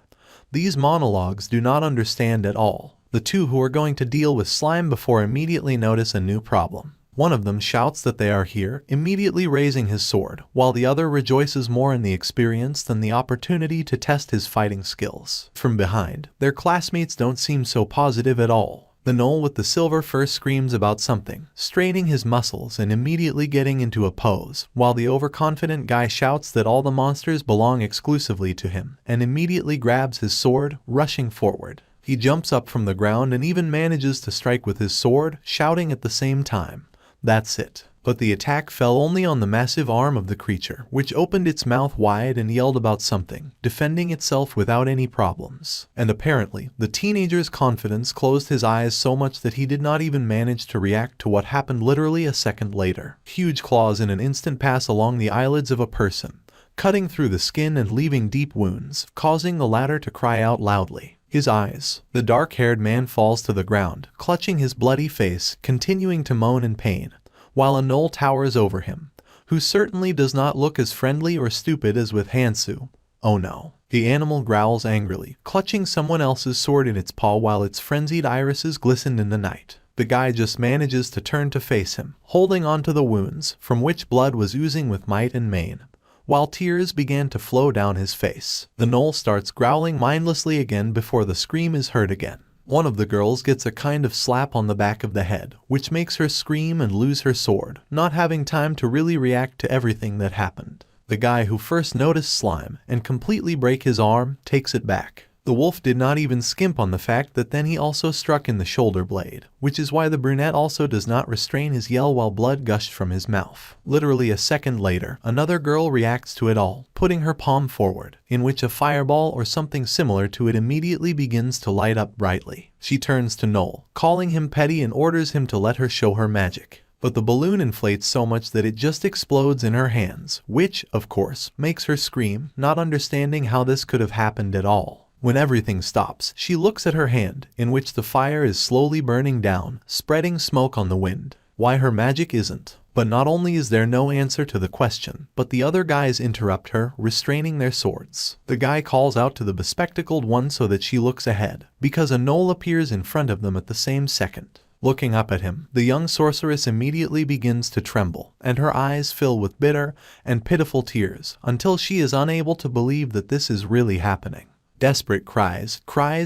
these monologues do not understand at all. The 2 who are going to deal with slime before immediately notice a new problem. One of them shouts that they are here, immediately raising his sword, while the other rejoices more in the experience than the opportunity to test his fighting skills. From behind, their classmates don't seem so positive at all. The gnoll with the silver fur screams about something, straining his muscles and immediately getting into a pose, while the overconfident guy shouts that all the monsters belong exclusively to him, and immediately grabs his sword, rushing forward. He jumps up from the ground and even manages to strike with his sword, shouting at the same time, "That's it." But the attack fell only on the massive arm of the creature, which opened its mouth wide and yelled about something, defending itself without any problems. And apparently, the teenager's confidence closed his eyes so much that he did not even manage to react to what happened literally a second later. Huge claws in an instant pass along the eyelids of a person, cutting through the skin and leaving deep wounds, causing the latter to cry out loudly. His eyes. The dark-haired man falls to the ground, clutching his bloody face, continuing to moan in pain, while a gnoll towers over him, who certainly does not look as friendly or stupid as with Hansu. Oh no. The animal growls angrily, clutching someone else's sword in its paw while its frenzied irises glisten in the night. The guy just manages to turn to face him, holding onto the wounds, from which blood was oozing with might and main, while tears began to flow down his face. The gnoll starts growling mindlessly again before the scream is heard again. One of the girls gets a kind of slap on the back of the head, which makes her scream and lose her sword, not having time to really react to everything that happened. The guy who first noticed slime and completely break his arm takes it back. The wolf did not even skimp on the fact that then he also struck in the shoulder blade, which is why the brunette also does not restrain his yell while blood gushed from his mouth. Literally a second later, another girl reacts to it all, putting her palm forward, in which a fireball or something similar to it immediately begins to light up brightly. She turns to Noel, calling him petty and orders him to let her show her magic. But the balloon inflates so much that it just explodes in her hands, which, of course, makes her scream, not understanding how this could have happened at all. When everything stops, she looks at her hand, in which the fire is slowly burning down, spreading smoke on the wind. Why her magic isn't. But not only is there no answer to the question, but the other guys interrupt her, restraining their swords. The guy calls out to the bespectacled one so that she looks ahead, because a gnoll appears in front of them at the same second. Looking up at him, the young sorceress immediately begins to tremble, and her eyes fill with bitter and pitiful tears, until she is unable to believe that this is really happening. Desperate cries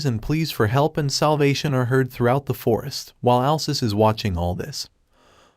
and pleas for help and salvation are heard throughout the forest, while Alcis is watching all this,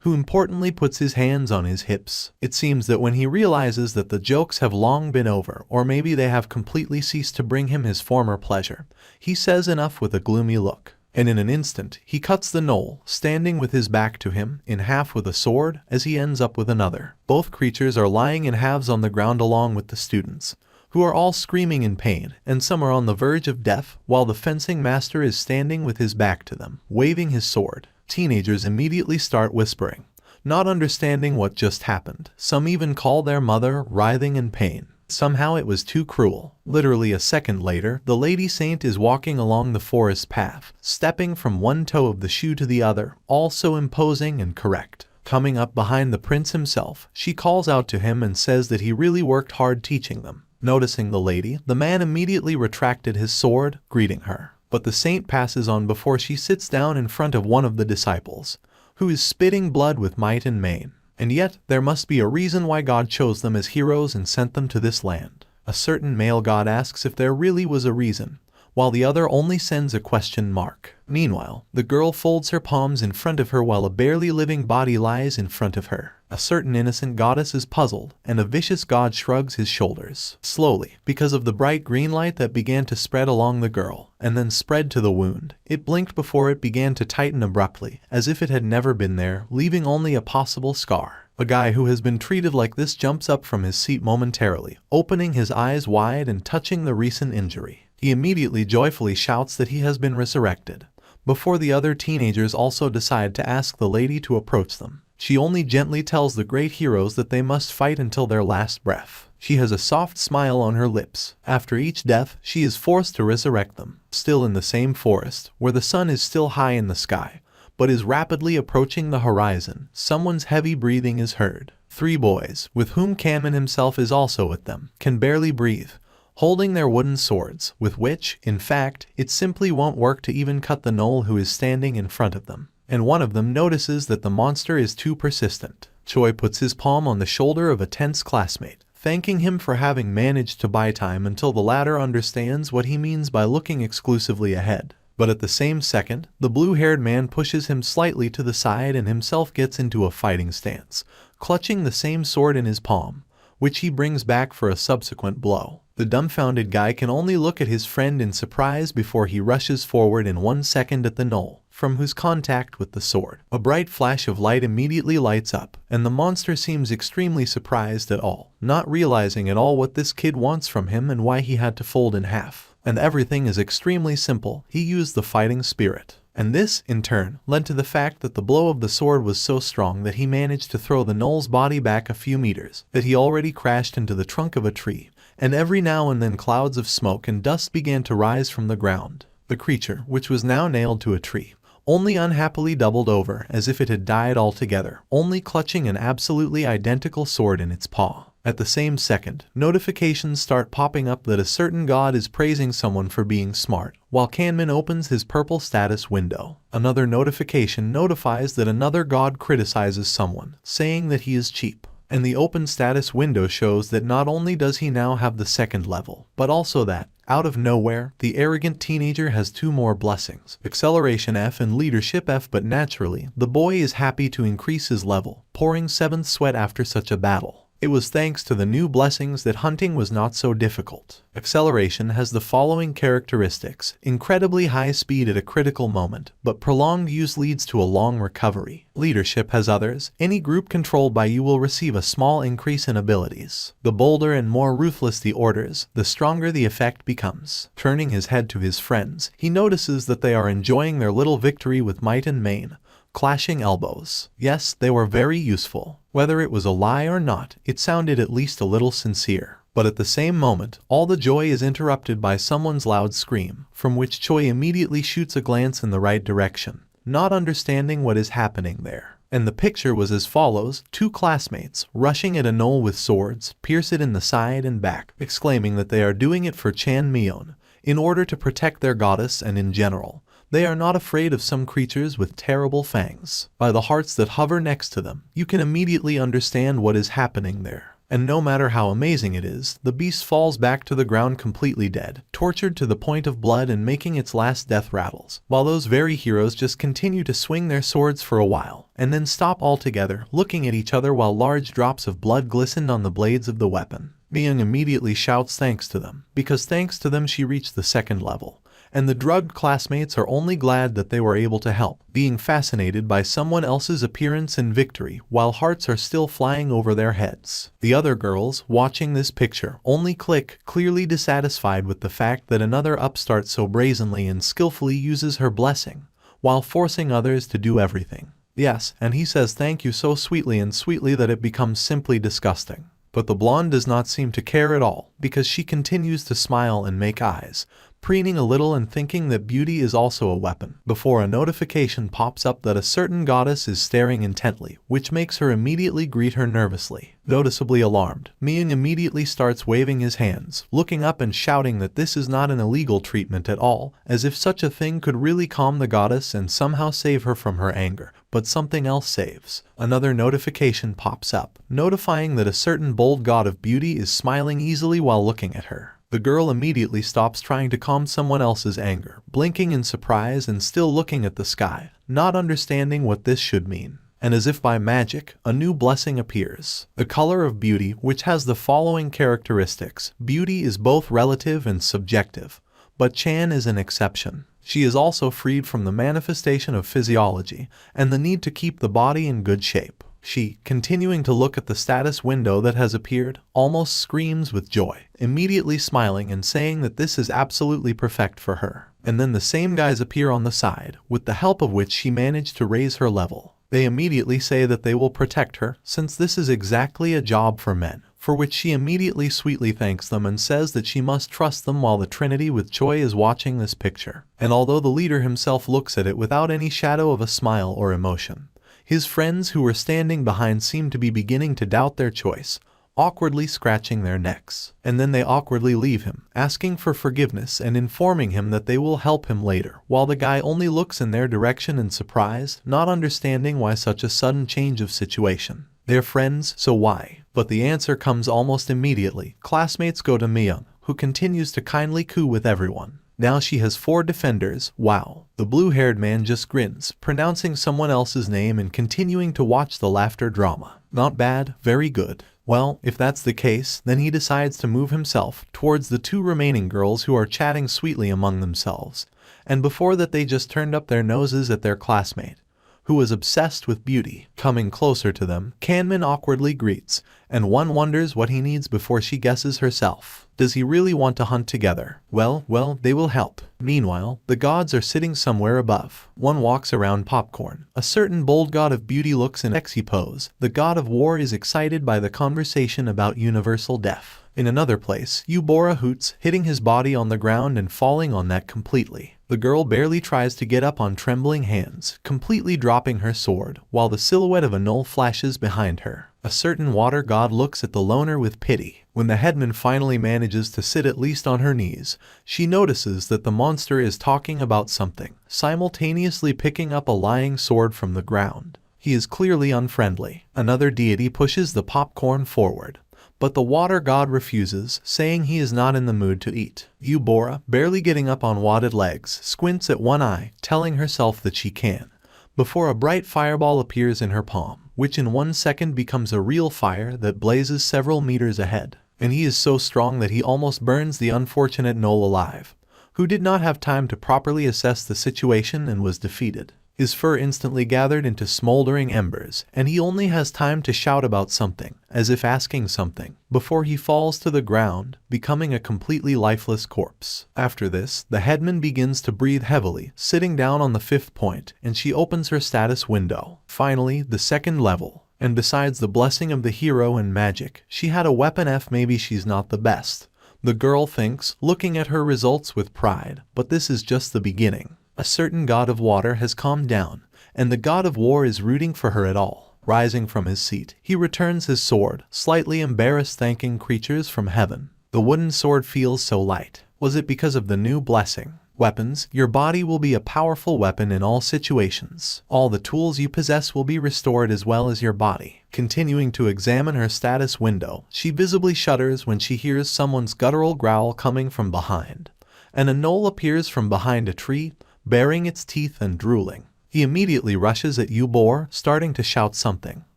who importantly puts his hands on his hips. It seems that when he realizes that the jokes have long been over, or maybe they have completely ceased to bring him his former pleasure, he says enough with a gloomy look. And in an instant, he cuts the gnoll, standing with his back to him, in half with a sword, as he ends up with another. Both creatures are lying in halves on the ground along with the students, who are all screaming in pain, and some are on the verge of death, while the fencing master is standing with his back to them, waving his sword. Teenagers immediately start whispering, not understanding what just happened. Some even call their mother, writhing in pain. Somehow it was too cruel. Literally a second later, the lady saint is walking along the forest path, stepping from one toe of the shoe to the other, all so imposing and correct. Coming up behind the prince himself, she calls out to him and says that he really worked hard teaching them. Noticing the lady, the man immediately retracted his sword, greeting her. But the saint passes on before she sits down in front of one of the disciples, who is spitting blood with might and main. And yet, there must be a reason why God chose them as heroes and sent them to this land. A certain male god asks if there really was a reason, while the other only sends a question mark. Meanwhile, the girl folds her palms in front of her while a barely living body lies in front of her. A certain innocent goddess is puzzled, and a vicious god shrugs his shoulders. Slowly, because of the bright green light that began to spread along the girl, and then spread to the wound, it blinked before it began to tighten abruptly, as if it had never been there, leaving only a possible scar. A guy who has been treated like this jumps up from his seat momentarily, opening his eyes wide and touching the recent injury. He immediately joyfully shouts that he has been resurrected, before the other teenagers also decide to ask the lady to approach them. She only gently tells the great heroes that they must fight until their last breath. She has a soft smile on her lips. After each death, she is forced to resurrect them. Still in the same forest, where the sun is still high in the sky, but is rapidly approaching the horizon, someone's heavy breathing is heard. 3 boys, with whom Kamen himself is also with them, can barely breathe, holding their wooden swords, with which, in fact, it simply won't work to even cut the gnoll who is standing in front of them. And one of them notices that the monster is too persistent. Choi puts his palm on the shoulder of a tense classmate, thanking him for having managed to buy time until the latter understands what he means by looking exclusively ahead. But at the same second, the blue-haired man pushes him slightly to the side and himself gets into a fighting stance, clutching the same sword in his palm, which he brings back for a subsequent blow. The dumbfounded guy can only look at his friend in surprise before he rushes forward in 1 second at the knoll, from whose contact with the sword. A bright flash of light immediately lights up, and the monster seems extremely surprised at all, not realizing at all what this kid wants from him and why he had to fold in half. And everything is extremely simple. He used the fighting spirit. And this, in turn, led to the fact that the blow of the sword was so strong that he managed to throw the gnoll's body back a few meters, that he already crashed into the trunk of a tree, and every now and then clouds of smoke and dust began to rise from the ground. The creature, which was now nailed to a tree, only unhappily doubled over as if it had died altogether, only clutching an absolutely identical sword in its paw. At the same second, notifications start popping up that a certain god is praising someone for being smart, while Kanman opens his purple status window. Another notification notifies that another god criticizes someone, saying that he is cheap. And the open status window shows that not only does he now have the second level, but also that, out of nowhere, the arrogant teenager has 2 more blessings, acceleration F and leadership F, but naturally, the boy is happy to increase his level, pouring 7th sweat after such a battle. It was thanks to the new blessings that hunting was not so difficult. Acceleration has the following characteristics: incredibly high speed at a critical moment, but prolonged use leads to a long recovery. Leadership has others. Any group controlled by you will receive a small increase in abilities. The bolder and more ruthless the orders, the stronger the effect becomes. Turning his head to his friends, he notices that they are enjoying their little victory with might and main, clashing elbows. Yes, they were very useful. Whether it was a lie or not, it sounded at least a little sincere. But at the same moment, all the joy is interrupted by someone's loud scream, from which Choi immediately shoots a glance in the right direction, not understanding what is happening there. And the picture was as follows: 2 classmates, rushing at a knoll with swords, pierce it in the side and back, exclaiming that they are doing it for Chan Myeon, in order to protect their goddess, and in general, they are not afraid of some creatures with terrible fangs. By the hearts that hover next to them, you can immediately understand what is happening there. And no matter how amazing it is, the beast falls back to the ground completely dead, tortured to the point of blood and making its last death rattles, while those very heroes just continue to swing their swords for a while, and then stop altogether, looking at each other while large drops of blood glistened on the blades of the weapon. Myung immediately shouts thanks to them, because thanks to them she reached the 2nd level. And the drugged classmates are only glad that they were able to help, being fascinated by someone else's appearance and victory while hearts are still flying over their heads. The other girls, watching this picture, only click, clearly dissatisfied with the fact that another upstart so brazenly and skillfully uses her blessing, while forcing others to do everything. Yes, and he says thank you so sweetly and sweetly that it becomes simply disgusting. But the blonde does not seem to care at all, because she continues to smile and make eyes, preening a little and thinking that beauty is also a weapon, before a notification pops up that a certain goddess is staring intently, which makes her immediately greet her nervously. Noticeably alarmed, Myung immediately starts waving his hands, looking up and shouting that this is not an illegal treatment at all, as if such a thing could really calm the goddess and somehow save her from her anger, but something else saves. Another notification pops up, notifying that a certain bold god of beauty is smiling easily while looking at her. The girl immediately stops trying to calm someone else's anger, blinking in surprise and still looking at the sky, not understanding what this should mean. And as if by magic, a new blessing appears. The color of beauty, which has the following characteristics. Beauty is both relative and subjective, but Chan is an exception. She is also freed from the manifestation of physiology and the need to keep the body in good shape. She, continuing to look at the status window that has appeared, almost screams with joy, immediately smiling and saying that this is absolutely perfect for her. And then the same guys appear on the side, with the help of which she managed to raise her level. They immediately say that they will protect her, since this is exactly a job for men, for which she immediately sweetly thanks them and says that she must trust them while the Trinity with Choi is watching this picture. And although the leader himself looks at it without any shadow of a smile or emotion, his friends who were standing behind seem to be beginning to doubt their choice, awkwardly scratching their necks. And then they awkwardly leave him, asking for forgiveness and informing him that they will help him later, while the guy only looks in their direction in surprise, not understanding why such a sudden change of situation. They're friends, so why? But the answer comes almost immediately. Classmates go to Myung, who continues to kindly coo with everyone. Now she has 4 defenders. Wow. The blue-haired man just grins, pronouncing someone else's name and continuing to watch the laughter drama. Not bad, very good. Well, if that's the case, then he decides to move himself towards the two remaining girls who are chatting sweetly among themselves. And before that they just turned up their noses at their classmate, who was obsessed with beauty. Coming closer to them, Kanman awkwardly greets, and one wonders what he needs before she guesses herself. Does he really want to hunt together? Well, they will help. Meanwhile, the gods are sitting somewhere above. One walks around popcorn. A certain bold god of beauty looks in sexy pose. The god of war is excited by the conversation about universal death. In another place, Eubora hoots, hitting his body on the ground and falling on that completely. The girl barely tries to get up on trembling hands, completely dropping her sword, while the silhouette of a knoll flashes behind her. A certain water god looks at the loner with pity. When the headman finally manages to sit at least on her knees, she notices that the monster is talking about something, simultaneously picking up a lying sword from the ground. He is clearly unfriendly. Another deity pushes the popcorn forward, but the water god refuses, saying he is not in the mood to eat. Eubora, barely getting up on wadded legs, squints at one eye, telling herself that she can, before a bright fireball appears in her palm, which in 1 second becomes a real fire that blazes several meters ahead. And he is so strong that he almost burns the unfortunate Knoll alive, who did not have time to properly assess the situation and was defeated. His fur instantly gathered into smoldering embers, and he only has time to shout about something, as if asking something, before he falls to the ground, becoming a completely lifeless corpse. After this, the headman begins to breathe heavily, sitting down on the 5th point, and she opens her status window. Finally, the 2nd level. And besides the blessing of the hero and magic, she had a weapon. Maybe she's not the best, the girl thinks, looking at her results with pride, but this is just the beginning. A certain god of water has calmed down, and the god of war is rooting for her at all. Rising from his seat, he returns his sword, slightly embarrassed, thanking creatures from heaven. The wooden sword feels so light. Was it because of the new blessing? Weapons, your body will be a powerful weapon in all situations. All the tools you possess will be restored as well as your body. Continuing to examine her status window, she visibly shudders when she hears someone's guttural growl coming from behind. And a Knoll appears from behind a tree, baring its teeth and drooling. He immediately rushes at Eubora, starting to shout something.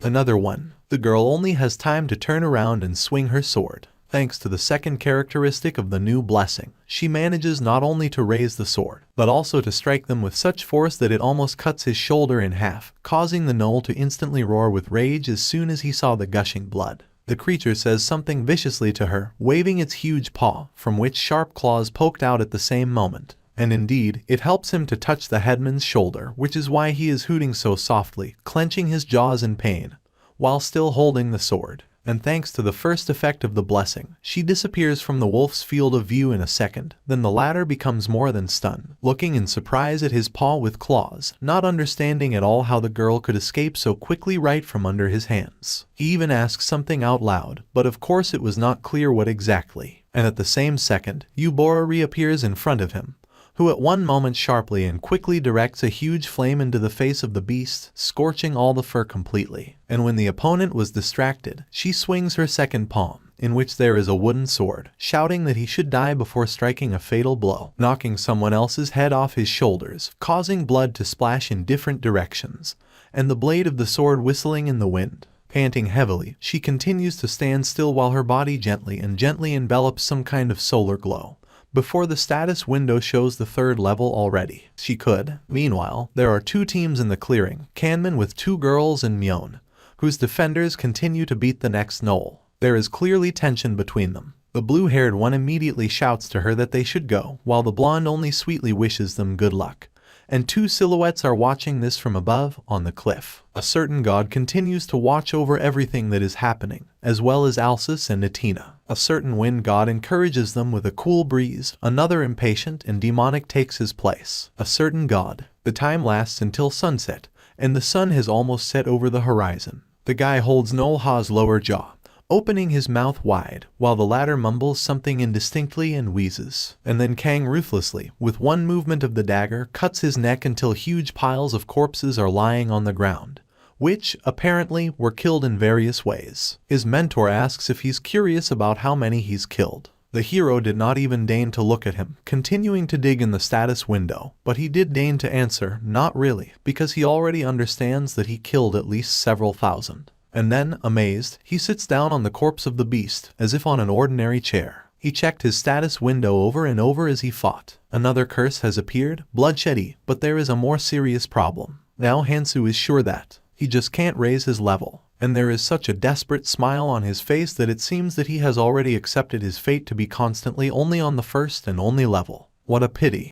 Another one. The girl only has time to turn around and swing her sword. Thanks to the second characteristic of the new blessing, she manages not only to raise the sword, but also to strike them with such force that it almost cuts his shoulder in half, causing the Knoll to instantly roar with rage as soon as he saw the gushing blood. The creature says something viciously to her, waving its huge paw, from which sharp claws poked out at the same moment. And indeed, it helps him to touch the headman's shoulder, which is why he is hooting so softly, clenching his jaws in pain, while still holding the sword. And thanks to the first effect of the blessing, she disappears from the wolf's field of view in a second. Then the latter becomes more than stunned, looking in surprise at his paw with claws, not understanding at all how the girl could escape so quickly right from under his hands. He even asks something out loud, but of course it was not clear what exactly. And at the same second, Eubora reappears in front of him, who at one moment sharply and quickly directs a huge flame into the face of the beast, scorching all the fur completely. And when the opponent was distracted, she swings her second palm, in which there is a wooden sword, shouting that he should die before striking a fatal blow, knocking someone else's head off his shoulders, causing blood to splash in different directions, and the blade of the sword whistling in the wind. Panting heavily, she continues to stand still while her body gently envelops some kind of solar glow. Before the status window shows the 3rd level already. She could. Meanwhile, there are 2 teams in the clearing, Kanman with 2 girls and Myeon, whose defenders continue to beat the next Knoll. There is clearly tension between them. The blue-haired one immediately shouts to her that they should go, while the blonde only sweetly wishes them good luck. And 2 silhouettes are watching this from above, on the cliff. A certain god continues to watch over everything that is happening, as well as Alsus and Atina. A certain wind god encourages them with a cool breeze. Another impatient and demonic takes his place. A certain god. The time lasts until sunset, and the sun has almost set over the horizon. The guy holds Knoll Ha's lower jaw, opening his mouth wide, while the latter mumbles something indistinctly and wheezes. And then Kang ruthlessly, with one movement of the dagger, cuts his neck until huge piles of corpses are lying on the ground, which, apparently, were killed in various ways. His mentor asks if he's curious about how many he's killed. The hero did not even deign to look at him, continuing to dig in the status window, but he did deign to answer, not really, because he already understands that he killed at least several thousand. And then, amazed, he sits down on the corpse of the beast, as if on an ordinary chair. He checked his status window over and over as he fought. Another curse has appeared, bloodsheddy, but there is a more serious problem. Now Hansu is sure that he just can't raise his level. And there is such a desperate smile on his face that it seems that he has already accepted his fate to be constantly only on the first and only level. What a pity.